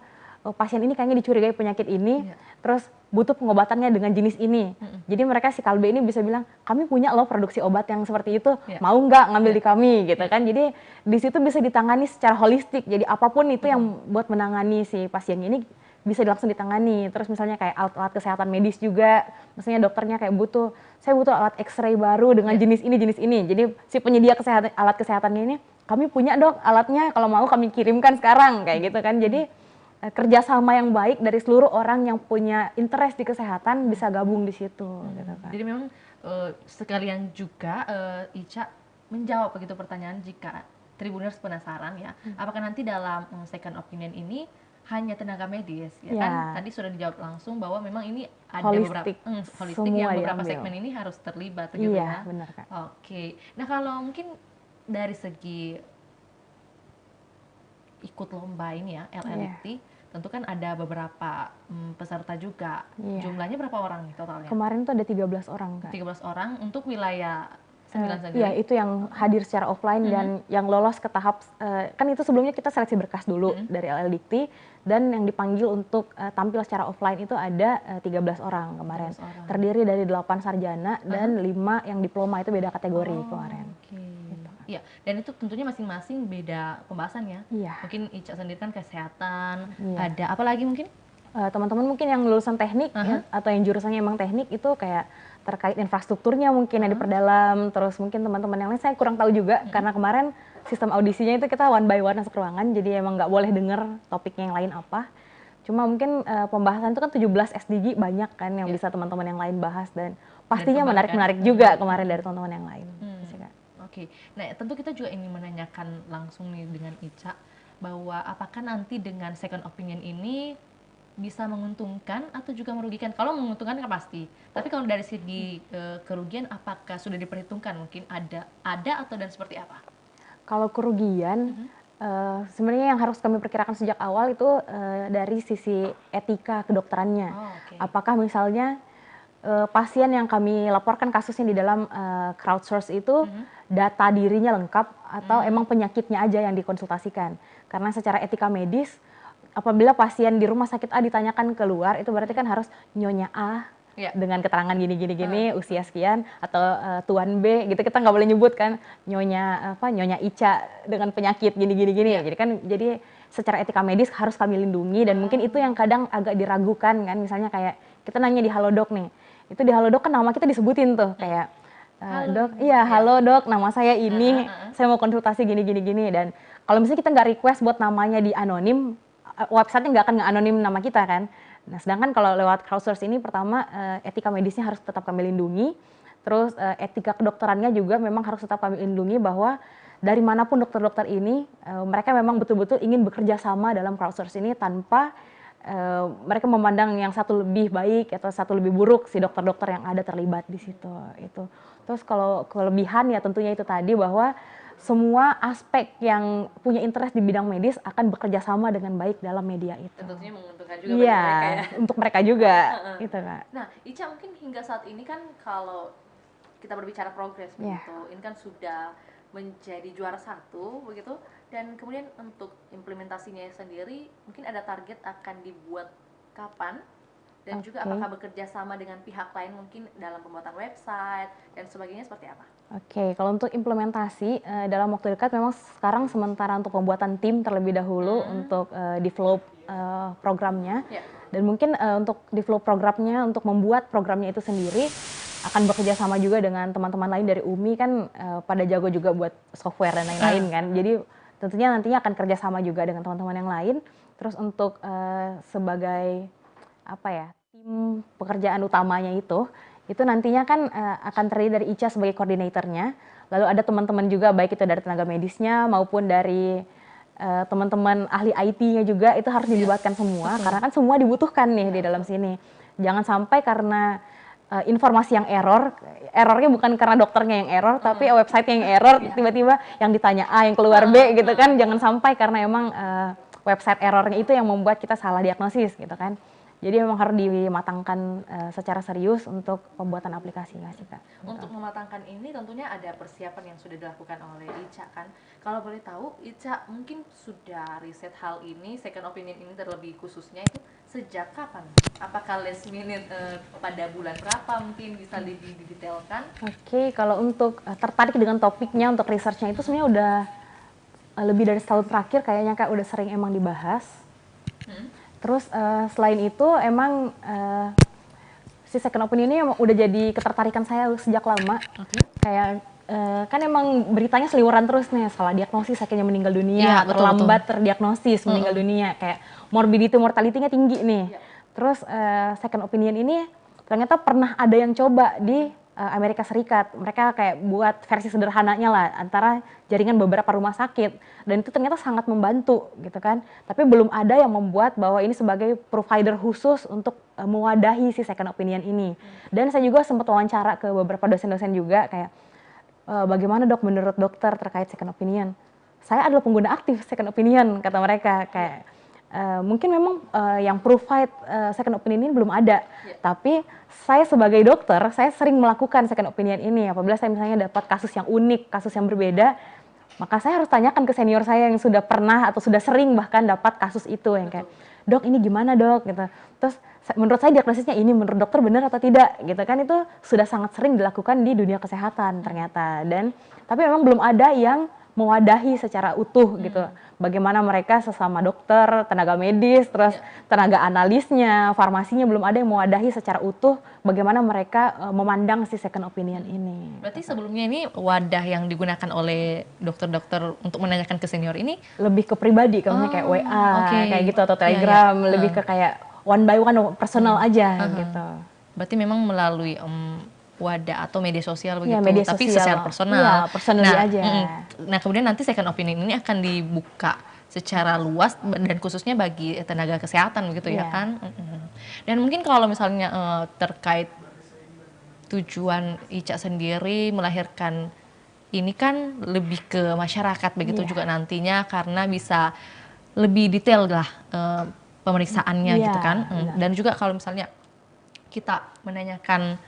Speaker 2: pasien ini kayaknya dicurigai penyakit ini, terus butuh pengobatannya dengan jenis ini. Jadi mereka si Kalbe ini bisa bilang, kami punya loh produksi obat yang seperti itu, mau nggak ngambil di kami gitu kan. Jadi di situ bisa ditangani secara holistik. Jadi apapun itu yang buat menangani si pasien ini bisa langsung ditangani. Terus misalnya kayak alat-alat kesehatan medis juga, misalnya dokternya kayak saya butuh alat X-ray baru dengan jenis ini. Jadi si penyedia alat kesehatannya ini, kami punya dok alatnya, kalau mau kami kirimkan sekarang kayak gitu kan. Jadi kerjasama yang baik dari seluruh orang yang punya interest di kesehatan bisa gabung di situ. Gitu kan.
Speaker 1: Jadi memang sekalian juga Ica menjawab begitu pertanyaan jika Tribuners penasaran ya, apakah nanti dalam second opinion ini hanya tenaga medis ya kan? Tadi sudah dijawab langsung bahwa memang ini ada
Speaker 2: holistik,
Speaker 1: beberapa holistik yang beberapa
Speaker 2: diambil.
Speaker 1: segmen ini harus terlibat gitu ya.
Speaker 2: Benar Kak.
Speaker 1: Oke. Nah, kalau mungkin dari segi ikut lomba ini ya LLT, tentu kan ada beberapa peserta juga. Jumlahnya berapa orang nih totalnya?
Speaker 2: Kemarin tuh ada 13 orang Kak.
Speaker 1: 13 orang untuk wilayah 9 sendiri?
Speaker 2: Iya, itu yang hadir secara offline dan yang lolos ke tahap, kan itu sebelumnya kita seleksi berkas dulu dari LLDikti, dan yang dipanggil untuk tampil secara offline itu ada 13 orang kemarin.
Speaker 1: 13 orang.
Speaker 2: Terdiri dari 8 sarjana dan 5 yang diploma, itu beda kategori kemarin.
Speaker 1: Iya, dan itu tentunya masing-masing beda pembahasannya.
Speaker 2: Iya.
Speaker 1: Mungkin Ica sendiri kan kesehatan, ada apa lagi mungkin?
Speaker 2: Teman-teman mungkin yang lulusan teknik ya, atau yang jurusannya emang teknik itu kayak terkait infrastrukturnya mungkin yang diperdalam, terus mungkin teman-teman yang lain saya kurang tahu juga karena kemarin sistem audisinya itu kita one by one masuk ruangan, jadi emang nggak boleh denger topiknya yang lain apa. Cuma mungkin pembahasan itu kan 17 SDG banyak kan yang bisa teman-teman yang lain bahas, dan pastinya menarik-menarik juga kemarin dari teman-teman yang lain.
Speaker 1: Oke, nah tentu kita juga ingin menanyakan langsung nih dengan Ica bahwa apakah nanti dengan second opinion ini bisa menguntungkan atau juga merugikan? Kalau menguntungkan kan pasti, tapi kalau dari segi kerugian apakah sudah diperhitungkan, mungkin ada atau dan seperti apa?
Speaker 2: Kalau kerugian sebenarnya yang harus kami perkirakan sejak awal itu dari sisi etika kedokterannya. Apakah misalnya pasien yang kami laporkan kasusnya di dalam crowdsource itu data dirinya lengkap atau emang penyakitnya aja yang dikonsultasikan. Karena secara etika medis, apabila pasien di rumah sakit A ditanyakan keluar, itu berarti kan harus nyonya A dengan keterangan gini, usia sekian, atau tuan B gitu, kita nggak boleh nyebut kan nyonya Ica dengan penyakit gini. Jadi kan secara etika medis harus kami lindungi, dan mungkin itu yang kadang agak diragukan kan, misalnya kayak kita nanya di Halodoc nih, itu di Halodoc kan nama kita disebutin tuh kayak dok, halo dok, nama saya ini, saya mau konsultasi gini, dan kalau misalnya kita nggak request buat namanya di anonim, website-nya nggak akan nge-anonim nama kita kan. Nah, sedangkan kalau lewat crowdsource ini, pertama etika medisnya harus tetap kami lindungi, terus etika kedokterannya juga memang harus tetap kami lindungi, bahwa dari manapun dokter-dokter ini, mereka memang betul-betul ingin bekerja sama dalam crowdsource ini tanpa mereka memandang yang satu lebih baik atau satu lebih buruk si dokter-dokter yang ada terlibat di situ. Itu. Terus kalau kelebihan ya tentunya itu tadi, bahwa semua aspek yang punya interest di bidang medis akan bekerja sama dengan baik dalam media itu.
Speaker 1: Tentunya menguntungkan juga bagi mereka ya.
Speaker 2: Untuk mereka juga. Gitu, Kak.
Speaker 1: Nah, Ica mungkin hingga saat ini kan kalau kita berbicara progres begitu, ini kan sudah menjadi juara 1 begitu, dan kemudian untuk implementasinya sendiri mungkin ada target akan dibuat kapan, dan juga apakah bekerja sama dengan pihak lain mungkin dalam pembuatan website dan sebagainya seperti apa?
Speaker 2: Kalau untuk implementasi dalam waktu dekat, memang sekarang sementara untuk pembuatan tim terlebih dahulu untuk develop programnya, dan mungkin untuk develop programnya, untuk membuat programnya itu sendiri akan bekerja sama juga dengan teman-teman lain dari UMI kan, pada jago juga buat software dan lain-lain kan. Jadi tentunya nantinya akan kerjasama juga dengan teman-teman yang lain. Terus untuk sebagai tim pekerjaan utamanya itu nantinya kan akan terdiri dari Ica sebagai koordinatornya, lalu ada teman-teman juga baik itu dari tenaga medisnya maupun dari teman-teman ahli IT-nya juga, itu harus dilibatkan semua karena kan semua dibutuhkan nih di dalam sini. Jangan sampai karena informasi yang errornya bukan karena dokternya yang error, tapi website yang error, tiba-tiba yang ditanya A yang keluar B gitu kan. Jangan sampai karena emang website errornya itu yang membuat kita salah diagnosis gitu kan. Jadi memang harus dimatangkan secara serius untuk pembuatan aplikasi nggak sih Kak?
Speaker 1: Untuk mematangkan ini tentunya ada persiapan yang sudah dilakukan oleh Ica kan. Kalau boleh tahu, Ica mungkin sudah riset hal ini, second opinion ini terlebih khususnya itu sejak kapan? Apakah last minute pada bulan berapa, mungkin bisa lebih didetailkan?
Speaker 2: Kalau untuk tertarik dengan topiknya, untuk researchnya itu sebenarnya udah lebih dari setahun terakhir kayaknya Kak, udah sering emang dibahas. Terus selain itu emang si second opinion ini emang udah jadi ketertarikan saya sejak lama. Kayak kan emang beritanya seliweran terus nih, salah diagnosis akhirnya meninggal dunia, terlambat terdiagnosis meninggal dunia, kayak morbidity mortality-nya tinggi nih. Terus second opinion ini ternyata pernah ada yang coba di Amerika Serikat. Mereka kayak buat versi sederhananya lah antara jaringan beberapa rumah sakit, dan itu ternyata sangat membantu gitu kan. Tapi belum ada yang membuat bahwa ini sebagai provider khusus untuk mewadahi si second opinion ini. Dan saya juga sempat wawancara ke beberapa dosen-dosen juga kayak bagaimana dok menurut dokter terkait second opinion. Saya adalah pengguna aktif second opinion kata mereka, kayak mungkin memang yang provide second opinion ini belum ada, tapi saya sebagai dokter, saya sering melakukan second opinion ini. Apabila saya misalnya dapat kasus yang unik, kasus yang berbeda, maka saya harus tanyakan ke senior saya yang sudah pernah atau sudah sering bahkan dapat kasus itu, yang kayak, dok ini gimana dok, gitu. Terus menurut saya diagnosisnya ini, menurut dokter benar atau tidak, gitu kan. Itu sudah sangat sering dilakukan di dunia kesehatan ternyata. Dan tapi memang belum ada yang mewadahi secara utuh gitu. Bagaimana mereka sesama dokter, tenaga medis, terus tenaga analisnya, farmasinya, belum ada yang mewadahi secara utuh bagaimana mereka memandang si second opinion ini.
Speaker 1: Berarti sebelumnya ini wadah yang digunakan oleh dokter-dokter untuk menanyakan ke senior ini
Speaker 2: lebih ke pribadi, kayak WA, kayak gitu, atau Telegram, lebih ke kayak one by one, personal aja gitu.
Speaker 1: Berarti memang melalui wadah atau media sosial begitu,
Speaker 2: media
Speaker 1: tapi
Speaker 2: sosial.
Speaker 1: secara personal.
Speaker 2: Iya, personally aja.
Speaker 1: Nah, kemudian nanti second opinion ini akan dibuka secara luas dan khususnya bagi tenaga kesehatan begitu ya kan. Dan mungkin kalau misalnya terkait tujuan Ica sendiri melahirkan ini kan lebih ke masyarakat begitu juga nantinya, karena bisa lebih detail lah pemeriksaannya gitu kan. Dan juga kalau misalnya kita menanyakan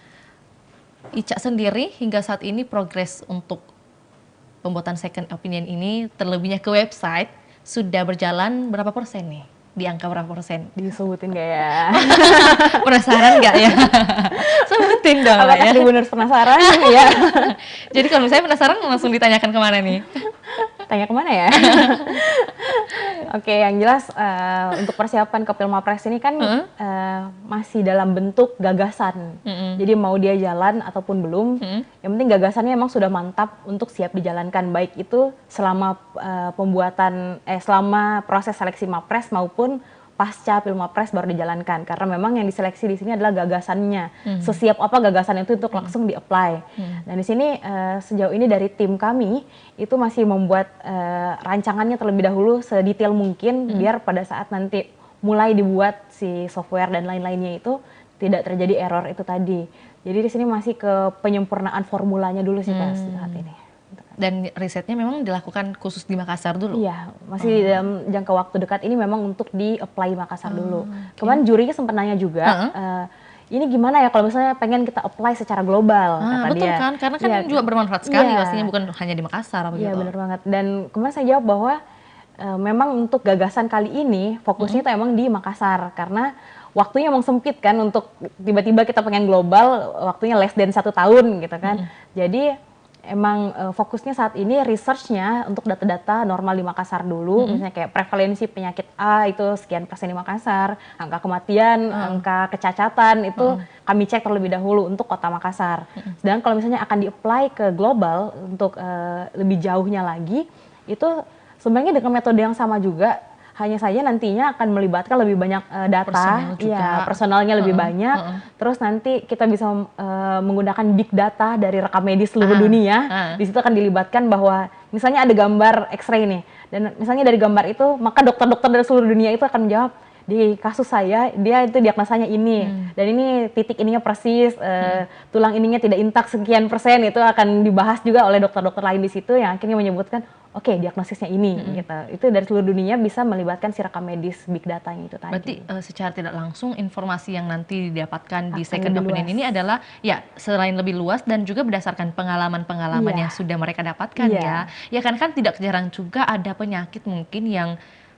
Speaker 1: Ica sendiri hingga saat ini progres untuk pembuatan second opinion ini, terlebihnya ke website, sudah berjalan berapa persen nih? Di angka berapa persen?
Speaker 2: Disebutin gak ya?
Speaker 1: Penasaran gak ya? Sebutin dong
Speaker 2: ya. Tribuners penasaran ya.
Speaker 1: Jadi kalau misalnya penasaran langsung ditanyakan kemana nih?
Speaker 2: Tanya kemana ya? Oke, yang jelas untuk persiapan ke Pilmapres ini kan masih dalam bentuk gagasan. Jadi mau dia jalan ataupun belum, yang penting gagasannya emang sudah mantap untuk siap dijalankan. Baik itu selama selama proses seleksi Mapres maupun pasca Pilmapres baru dijalankan, karena memang yang diseleksi di sini adalah gagasannya. Sesiap apa gagasan itu untuk langsung di-apply. Dan di sini sejauh ini dari tim kami itu masih membuat rancangannya terlebih dahulu sedetail mungkin biar pada saat nanti mulai dibuat si software dan lain-lainnya itu tidak terjadi error itu tadi. Jadi di sini masih ke penyempurnaan formulanya dulu sih Pak saat ini.
Speaker 1: Dan risetnya memang dilakukan khusus di Makassar dulu?
Speaker 2: Iya, masih dalam jangka waktu dekat ini memang untuk di-apply Makassar dulu. Kemarin jurinya sempat nanya juga, ini gimana ya kalau misalnya pengen kita apply secara global, kata
Speaker 1: betul
Speaker 2: dia.
Speaker 1: Kan, karena kan ini juga bermanfaat sekali pastinya, bukan hanya di Makassar begitu.
Speaker 2: Iya benar banget, dan kemarin saya jawab bahwa memang untuk gagasan kali ini fokusnya itu emang di Makassar, karena waktunya emang sempit kan untuk tiba-tiba kita pengen global, waktunya less than 1 tahun gitu kan. Jadi emang fokusnya saat ini research-nya untuk data-data normal di Makassar dulu, misalnya kayak prevalensi penyakit A itu sekian persen di Makassar, angka kematian, angka kecacatan itu kami cek terlebih dahulu untuk kota Makassar. Dan kalau misalnya akan di-apply ke global untuk lebih jauhnya lagi, itu sebenarnya dengan metode yang sama juga, hanya saja nantinya akan melibatkan lebih banyak data, personalnya lebih banyak. Terus nanti kita bisa menggunakan big data dari rekam medis seluruh dunia. Di situ akan dilibatkan bahwa misalnya ada gambar X-ray nih, dan misalnya dari gambar itu maka dokter-dokter dari seluruh dunia itu akan menjawab, di kasus saya dia itu diagnosanya ini, dan ini titik ininya persis, tulang ininya tidak intak sekian persen, itu akan dibahas juga oleh dokter-dokter lain di situ yang akhirnya menyebutkan oke, diagnosisnya ini gitu. Itu dari seluruh dunia bisa melibatkan si rekam medis big datanya itu tadi.
Speaker 1: Berarti secara tidak langsung informasi yang nanti didapatkan di second opinion ini adalah ya selain lebih luas dan juga berdasarkan pengalaman-pengalaman yang sudah mereka dapatkan ya. Ya kan tidak jarang juga ada penyakit mungkin yang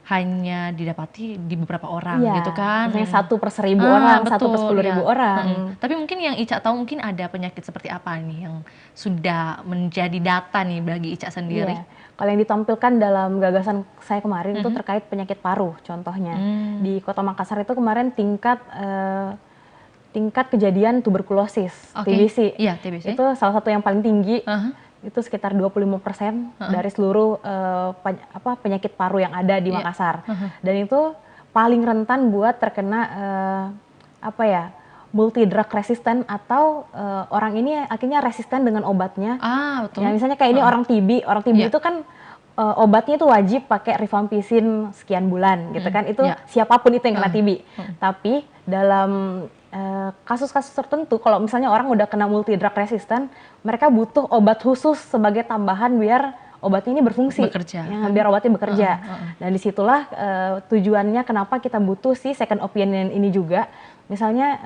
Speaker 1: hanya didapati di beberapa orang gitu kan.
Speaker 2: Misalnya 1 per 1000 orang, 1 per 10.000 orang.
Speaker 1: Tapi mungkin yang Ica tahu mungkin ada penyakit seperti apa nih yang sudah menjadi data nih bagi Ica sendiri.
Speaker 2: Kalau yang ditampilkan dalam gagasan saya kemarin itu terkait penyakit paru contohnya. Di Kota Makassar itu kemarin tingkat kejadian tuberkulosis, TBC.
Speaker 1: TBC.
Speaker 2: Itu salah satu yang paling tinggi. Itu sekitar 25% dari seluruh penyakit paru yang ada di Makassar. Dan itu paling rentan buat terkena multi drug resistant atau orang ini akhirnya resisten dengan obatnya.
Speaker 1: Betul.
Speaker 2: Ya misalnya kayak ini orang TB itu kan obatnya itu wajib pakai rifampicin sekian bulan gitu kan. Itu siapapun itu yang kena TB. Tapi dalam kasus-kasus tertentu kalau misalnya orang udah kena multi drug resistant, mereka butuh obat khusus sebagai tambahan biar obatnya ini berfungsi, biar obatnya bekerja. Dan disitulah tujuannya kenapa kita butuh si second opinion ini juga. Misalnya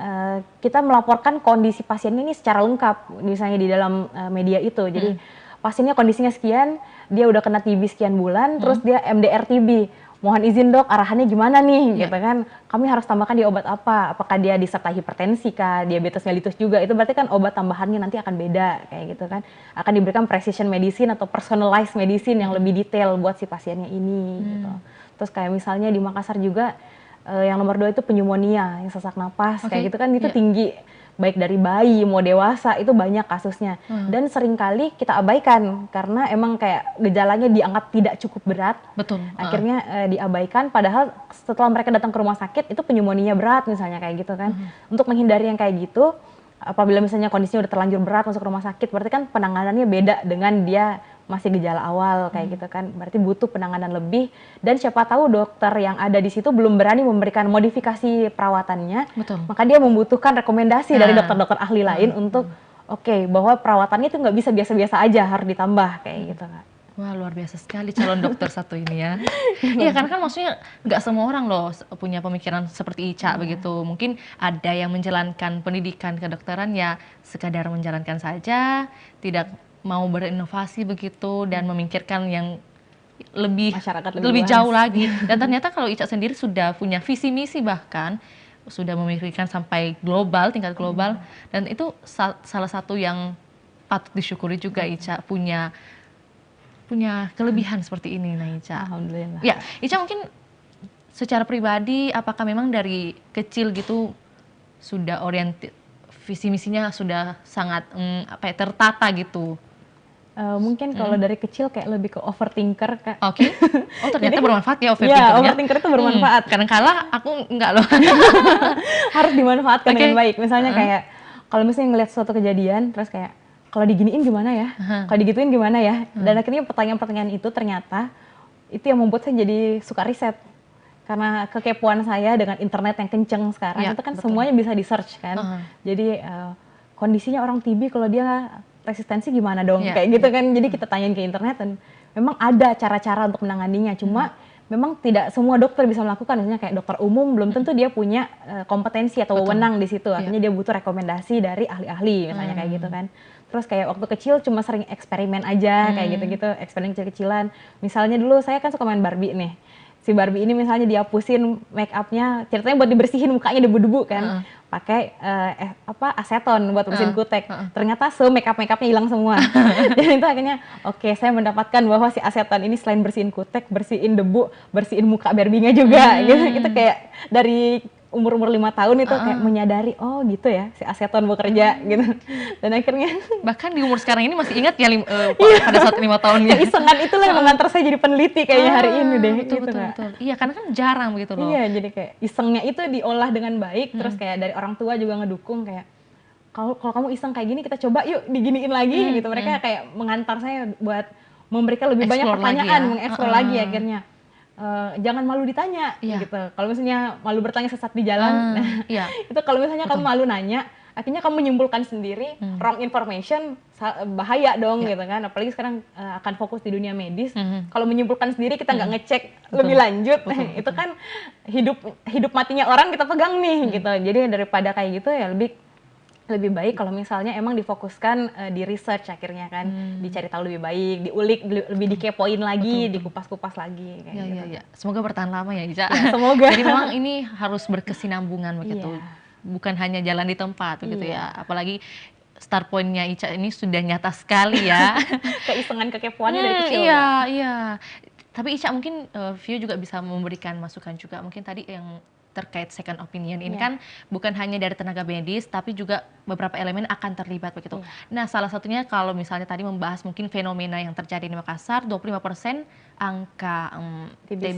Speaker 2: kita melaporkan kondisi pasien ini secara lengkap, misalnya di dalam media itu. Jadi pasiennya kondisinya sekian, dia udah kena TB sekian bulan, terus dia MDR TB. Mohon izin dok, arahannya gimana nih, gitu kan? Kami harus tambahkan di obat apa? Apakah dia disertai hipertensi kah, diabetes mellitus juga? Itu berarti kan obat tambahannya nanti akan beda, kayak gitu kan? Akan diberikan precision medicine atau personalized medicine yang lebih detail buat si pasiennya ini. Gitu. Terus kayak misalnya di Makassar juga yang nomor 2 itu pneumonia, yang sesak napas, kayak gitu kan itu tinggi. Baik dari bayi mau dewasa itu banyak kasusnya dan seringkali kita abaikan karena emang kayak gejalanya dianggap tidak cukup berat.
Speaker 1: Betul.
Speaker 2: Akhirnya diabaikan padahal setelah mereka datang ke rumah sakit itu pneumonia berat misalnya kayak gitu kan. Untuk menghindari yang kayak gitu, apabila misalnya kondisinya udah terlanjur berat masuk rumah sakit, berarti kan penanganannya beda dengan dia masih gejala awal kayak gitu kan. Berarti butuh penanganan lebih dan siapa tahu dokter yang ada di situ belum berani memberikan modifikasi perawatannya.
Speaker 1: Betul.
Speaker 2: Maka dia membutuhkan rekomendasi dari dokter-dokter ahli lain untuk bahwa perawatannya itu nggak bisa biasa-biasa aja, harus ditambah kayak gitu Kak.
Speaker 1: Wah, luar biasa sekali calon dokter satu ini ya. Iya, karena kan maksudnya nggak semua orang loh punya pemikiran seperti Ica begitu. Mungkin ada yang menjalankan pendidikan kedokteran ya sekadar menjalankan saja, tidak mau berinovasi begitu dan memikirkan yang lebih jauh lagi. Dan ternyata kalau Ica sendiri sudah punya visi misi, bahkan sudah memikirkan sampai global, tingkat global, dan itu salah satu yang patut disyukuri juga. Ica punya kelebihan seperti ini, nah Ica.
Speaker 2: Alhamdulillah.
Speaker 1: Ya, Ica mungkin secara pribadi apakah memang dari kecil gitu sudah oriented, visi misinya sudah sangat tertata gitu?
Speaker 2: Mungkin kalau dari kecil kayak lebih ke overthinker Kak.
Speaker 1: Oke. Oh ternyata bermanfaat ya overthinker.
Speaker 2: Iya, overthinker itu bermanfaat.
Speaker 1: Kadang-kala aku enggak loh.
Speaker 2: Harus dimanfaatkan dengan baik. Misalnya kayak kalau misalnya ngelihat suatu kejadian terus kayak kalau diginiin gimana ya? Kalau digituin gimana ya? Dan akhirnya pertanyaan-pertanyaan itu ternyata itu yang membuat saya jadi suka riset. Karena kekepoan saya dengan internet yang kenceng sekarang itu kan semuanya bisa di-search kan. Jadi kondisinya orang TB kalau dia resistensi gimana dong, kayak gitu kan. Jadi kita tanyain ke internet dan memang ada cara-cara untuk menanganinya. Cuma memang tidak semua dokter bisa melakukan. Misalnya kayak dokter umum belum tentu dia punya kompetensi atau wewenang di situ. Akhirnya dia butuh rekomendasi dari ahli-ahli misalnya kayak gitu kan. Terus kayak waktu kecil cuma sering eksperimen aja kayak gitu-gitu, eksperimen kecil-kecilan. Misalnya dulu saya kan suka main Barbie nih. Si Barbie ini misalnya dihapusin make upnya, ceritanya buat dibersihin mukanya debu-debu kan, pakai aseton buat bersihin kutek. Ternyata make upnya hilang semua. Dan itu akhirnya saya mendapatkan bahwa si aseton ini selain bersihin kutek, bersihin debu, bersihin muka Barbie-nya juga. Gitu. Itu kayak dari umur-umur 5 tahun itu kayak menyadari, oh gitu ya si aseton bekerja gitu. Dan akhirnya
Speaker 1: bahkan di umur sekarang ini masih ingat ya pada saat 5 tahunnya.
Speaker 2: Isengan itulah yang mengantar saya jadi peneliti kayaknya hari ini deh.
Speaker 1: Betul. Iya, karena kan jarang begitu loh.
Speaker 2: Iya, jadi kayak isengnya itu diolah dengan baik, terus kayak dari orang tua juga ngedukung kayak kalau kamu iseng kayak gini kita coba yuk diginiin lagi gitu. Mereka kayak mengantar saya buat memberikan lebih banyak pertanyaan, mengeksplor lagi akhirnya. Jangan malu ditanya gitu. Kalau misalnya malu bertanya sesat di jalan, itu kalau misalnya kamu malu nanya, akhirnya kamu menyimpulkan sendiri wrong information, bahaya dong gitu kan. Apalagi sekarang akan fokus di dunia medis. Kalau menyimpulkan sendiri kita nggak ngecek lebih lanjut, itu kan hidup matinya orang kita pegang nih gitu. Jadi daripada kayak gitu ya lebih baik kalau misalnya emang difokuskan di research akhirnya kan, dicari tahu lebih baik, diulik, lebih dikepoin lagi, dikupas-kupas lagi kayak gitu.
Speaker 1: Iya. Semoga bertahan lama ya Ica.
Speaker 2: Ya, semoga.
Speaker 1: Jadi memang ini harus berkesinambungan begitu. Bukan hanya jalan di tempat begitu ya. Apalagi start point-nya Ica ini sudah nyata sekali ya.
Speaker 2: Keisengan kekepoannya dari kecil.
Speaker 1: Iya. Tapi Ica mungkin Vio juga bisa memberikan masukan juga. Mungkin tadi yang terkait second opinion ini kan bukan hanya dari tenaga medis tapi juga beberapa elemen akan terlibat begitu. Nah, salah satunya kalau misalnya tadi membahas mungkin fenomena yang terjadi di Makassar, 25% angka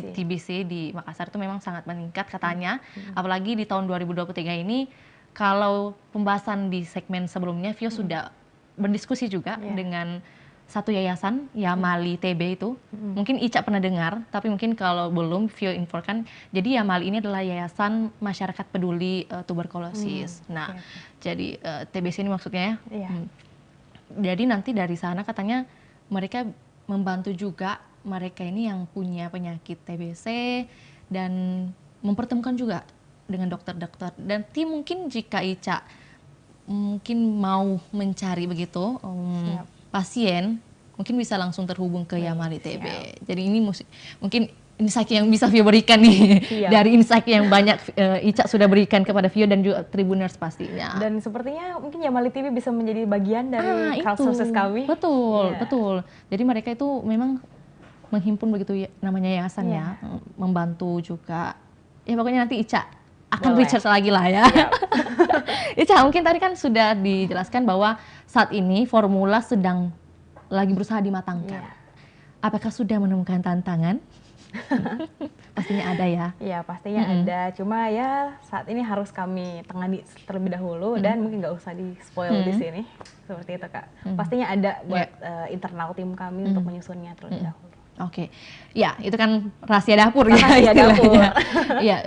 Speaker 1: TBC di Makassar itu memang sangat meningkat katanya. Apalagi di tahun 2023 ini kalau pembahasan di segmen sebelumnya, Vio sudah berdiskusi juga dengan satu yayasan, Yamali TB itu. Mungkin Ica pernah dengar, tapi mungkin kalau belum, Vio infokan. Jadi Yamali ini adalah Yayasan Masyarakat Peduli Tuberkulosis. Nah, jadi TBC ini maksudnya ya. Jadi nanti dari sana katanya mereka membantu juga mereka ini yang punya penyakit TBC dan mempertemukan juga dengan dokter-dokter. Dan mungkin jika Ica mungkin mau mencari begitu pasien, mungkin bisa langsung terhubung ke Yamali TB. Jadi ini mungkin insight yang bisa Vio berikan nih dari insight yang banyak Ica sudah berikan kepada Vio dan juga Tribuners pastinya.
Speaker 2: Dan sepertinya mungkin Yamali TB bisa menjadi bagian dari crowdsources kami.
Speaker 1: Betul, betul. Jadi mereka itu memang menghimpun begitu namanya yayasan ya, membantu juga. Ya pokoknya nanti Ica akan research lagi lah ya. Ica, mungkin tadi kan sudah dijelaskan bahwa saat ini formula sedang lagi berusaha dimatangkan. Apakah sudah menemukan tantangan? Pastinya ada ya.
Speaker 2: Iya, pastinya ada. Cuma ya saat ini harus kami tangani terlebih dahulu dan mungkin nggak usah di-spoil di sini. Seperti itu, Kak. Pastinya ada buat internal tim kami untuk menyusunnya terlebih dahulu.
Speaker 1: Oke, ya itu kan rahasia dapur ya.
Speaker 2: Rahasia dapur.
Speaker 1: Ya,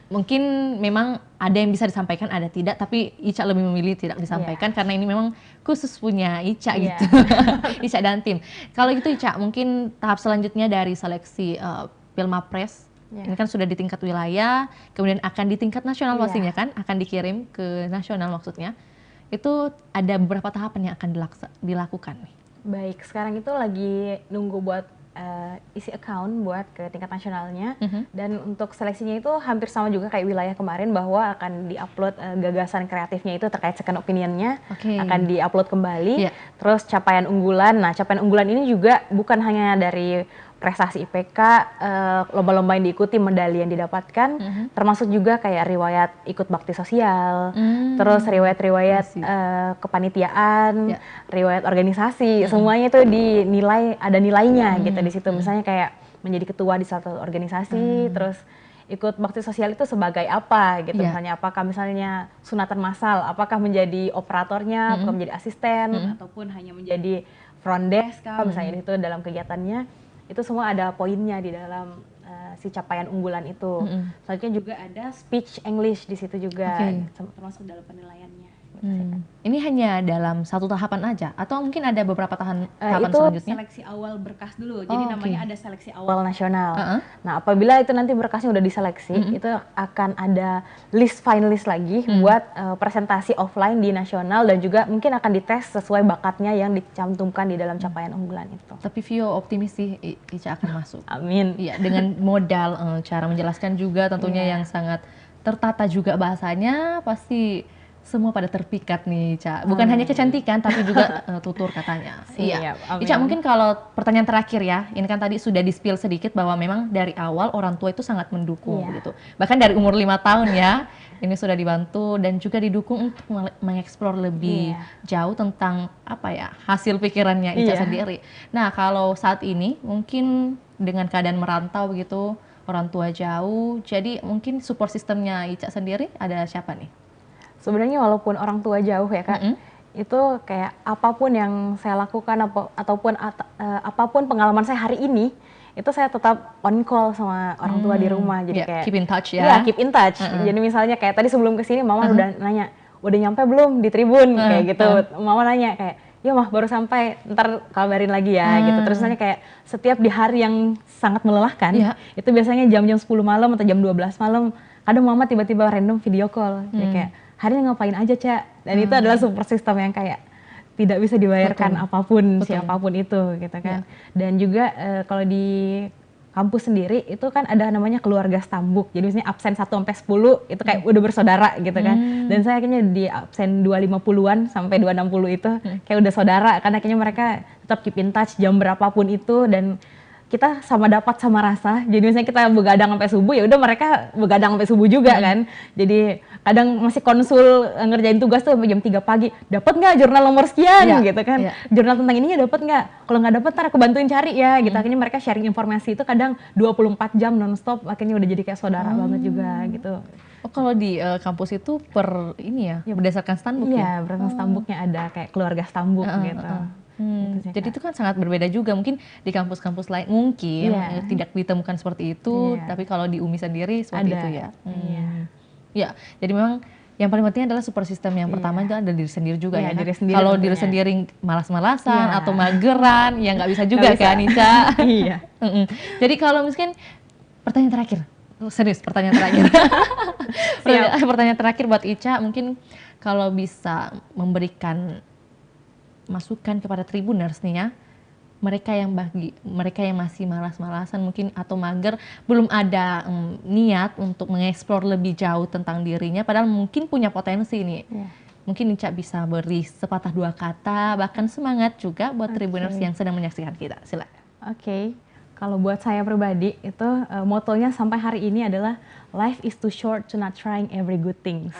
Speaker 1: mungkin memang ada yang bisa disampaikan, ada tidak, tapi Ica lebih memilih tidak disampaikan karena ini memang khusus punya Ica gitu. Ica dan tim. Kalau gitu Ica, mungkin tahap selanjutnya dari seleksi Pilmapres, ini kan sudah di tingkat wilayah, kemudian akan di tingkat nasional pastinya kan, akan dikirim ke nasional maksudnya. Itu ada beberapa tahapan yang akan dilakukan nih.
Speaker 2: Baik, sekarang itu lagi nunggu buat isi account buat ke tingkat nasionalnya dan untuk seleksinya itu hampir sama juga kayak wilayah kemarin bahwa akan diupload gagasan kreatifnya itu terkait second opinionnya akan diupload kembali terus capaian unggulan. Nah, capaian unggulan ini juga bukan hanya dari prestasi IPK, lomba-lomba yang diikuti, medali yang didapatkan, termasuk juga kayak riwayat ikut bakti sosial, terus riwayat-riwayat kepanitiaan, riwayat organisasi, semuanya itu dinilai, ada nilainya gitu di situ. Misalnya kayak menjadi ketua di satu organisasi, terus ikut bakti sosial itu sebagai apa gitu, misalnya apakah misalnya sunatan massal, apakah menjadi operatornya, apakah menjadi asisten, ataupun hanya menjadi front desk, misalnya itu dalam kegiatannya. Itu semua ada poinnya di dalam si capaian unggulan itu. Selanjutnya juga ada speech English di situ juga, termasuk dalam penilaiannya.
Speaker 1: Ini hanya dalam satu tahapan aja, atau mungkin ada beberapa tahapan
Speaker 2: itu
Speaker 1: selanjutnya?
Speaker 2: Seleksi awal berkas dulu, jadi namanya ada seleksi awal nasional. Nah, apabila itu nanti berkasnya udah diseleksi, itu akan ada list finalist lagi buat presentasi offline di nasional dan juga mungkin akan dites sesuai bakatnya yang dicantumkan di dalam capaian unggulan itu.
Speaker 1: Tapi Vio optimis sih Ica akan masuk.
Speaker 2: Amin.
Speaker 1: Iya, dengan modal cara menjelaskan juga tentunya yang sangat tertata juga bahasanya, pasti semua pada terpikat nih, Ica. Bukan hanya kecantikan, tapi juga tutur katanya. Iya. Ica, mungkin kalau pertanyaan terakhir ya, ini kan tadi sudah di-spill sedikit bahwa memang dari awal orang tua itu sangat mendukung gitu. Bahkan dari umur 5 tahun ya, ini sudah dibantu dan juga didukung untuk mengeksplor lebih jauh tentang apa ya, hasil pikirannya Ica sendiri. Nah, kalau saat ini mungkin dengan keadaan merantau begitu, orang tua jauh, jadi mungkin support sistemnya Ica sendiri ada siapa nih?
Speaker 2: Sebenarnya walaupun orang tua jauh ya Kak, itu kayak apapun yang saya lakukan ataupun apapun pengalaman saya hari ini, itu saya tetap on call sama orang tua di rumah. Jadi kayak
Speaker 1: keep in touch ya.
Speaker 2: Iya, keep in touch. Jadi misalnya kayak tadi sebelum kesini Mama udah nanya, udah nyampe belum di Tribun kayak gitu. Mama nanya kayak, ya Mah baru sampai, ntar kabarin lagi ya gitu. Terus nanya kayak setiap di hari yang sangat melelahkan, itu biasanya jam-jam 10 malam atau jam 12 malam, kadang Mama tiba-tiba random video call, kayak hari ini ngapain aja Cak, dan itu adalah support system yang kayak tidak bisa dibayarkan apapun, siapapun itu gitu kan. Dan juga kalau di kampus sendiri itu kan ada namanya keluarga stambuk, jadi misalnya absen 1 sampai 10 itu kayak udah bersaudara gitu kan. Dan saya akhirnya di absen 250-an sampai 260 itu kayak udah saudara, karena akhirnya mereka tetap keep in touch jam berapapun itu, dan kita sama dapat sama rasa. Jadi misalnya kita begadang sampai subuh, ya udah mereka begadang sampai subuh juga kan. Jadi kadang masih konsul ngerjain tugas tuh sampai jam 3 pagi. Dapat nggak jurnal nomor sekian gitu kan? Jurnal tentang ininya dapat nggak? Kalau nggak dapat ntar aku bantuin cari ya gitu. Akhirnya mereka sharing informasi itu kadang 24 jam nonstop. Akhirnya udah jadi kayak saudara banget juga gitu.
Speaker 1: Oh, kalau di kampus itu per ini ya, berdasarkan standbook ya?
Speaker 2: Iya, berdasarkan standbooknya ada kayak keluarga standbook gitu. Gitu sih,
Speaker 1: Jadi
Speaker 2: Kak.
Speaker 1: itu kan sangat berbeda juga. Mungkin di kampus-kampus lain mungkin
Speaker 2: Iya.
Speaker 1: tidak ditemukan seperti itu,
Speaker 2: Iya.
Speaker 1: tapi kalau di UMI sendiri seperti
Speaker 2: Ada.
Speaker 1: itu ya.
Speaker 2: Iya.
Speaker 1: Ya, jadi memang yang paling penting adalah support system yang pertama
Speaker 2: Iya.
Speaker 1: itu ada diri sendiri juga
Speaker 2: Iya,
Speaker 1: ya.
Speaker 2: diri sendiri
Speaker 1: Kalau
Speaker 2: tentunya.
Speaker 1: diri sendiri malas-malasan
Speaker 2: Iya.
Speaker 1: atau mageran, ya nggak bisa juga
Speaker 2: Nggak bisa.
Speaker 1: kan Ica.
Speaker 2: Iya.
Speaker 1: Jadi kalau misalkan pertanyaan terakhir, serius pertanyaan terakhir. Pertanyaan terakhir buat Ica, mungkin kalau bisa memberikan masukan kepada Tribuners nih ya, mereka yang masih malas-malasan mungkin atau mager, belum ada niat untuk mengeksplor lebih jauh tentang dirinya, padahal mungkin punya potensi nih.
Speaker 2: Iya.
Speaker 1: Mungkin Ica bisa beri sepatah dua kata, bahkan semangat juga buat Tribuners yang sedang menyaksikan kita. Silakan.
Speaker 2: Oke. Kalau buat saya pribadi itu motonya sampai hari ini adalah life is too short to not trying every good things.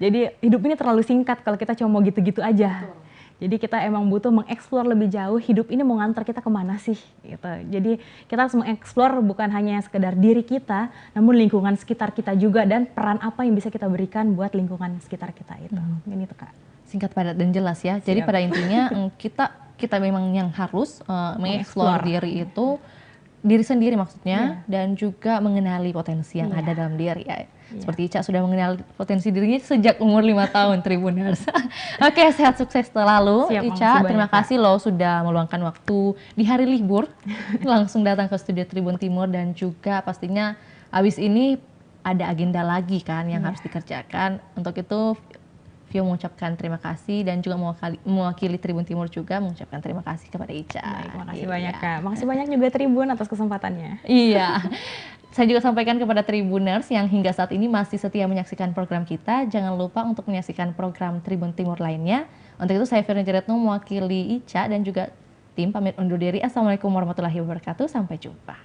Speaker 2: Jadi hidup ini terlalu singkat kalau kita cuma mau gitu-gitu aja. Jadi kita emang butuh mengeksplor lebih jauh, hidup ini mau nganter kita kemana sih gitu. Jadi kita harus mengeksplor bukan hanya sekedar diri kita, namun lingkungan sekitar kita juga dan peran apa yang bisa kita berikan buat lingkungan sekitar kita itu. Ini tuh Kak.
Speaker 1: Singkat, padat, dan jelas ya. Jadi pada intinya kita memang yang harus mengeksplor diri itu, diri sendiri maksudnya, dan juga mengenali potensi yang ada dalam diri ya. Seperti Ica sudah mengenal potensi dirinya sejak umur 5 tahun, Tribuners. Oke, sehat sukses selalu.
Speaker 2: Siap,
Speaker 1: Ica, terima
Speaker 2: banyak,
Speaker 1: kasih loh sudah meluangkan waktu di hari libur langsung datang ke studio Tribun Timur, dan juga pastinya abis ini ada agenda lagi kan yang harus dikerjakan. Untuk itu Vio mengucapkan terima kasih dan juga mewakili Tribun Timur juga mengucapkan terima kasih kepada Ica.
Speaker 2: Baik, makasih banyak Kak. Makasih banyak juga Tribun atas kesempatannya.
Speaker 1: Iya. Saya juga sampaikan kepada Tribuners yang hingga saat ini masih setia menyaksikan program kita, jangan lupa untuk menyaksikan program Tribun Timur lainnya. Untuk itu saya Firna Jaretno mewakili Ica dan juga tim pamit undur diri. Assalamualaikum warahmatullahi wabarakatuh. Sampai jumpa.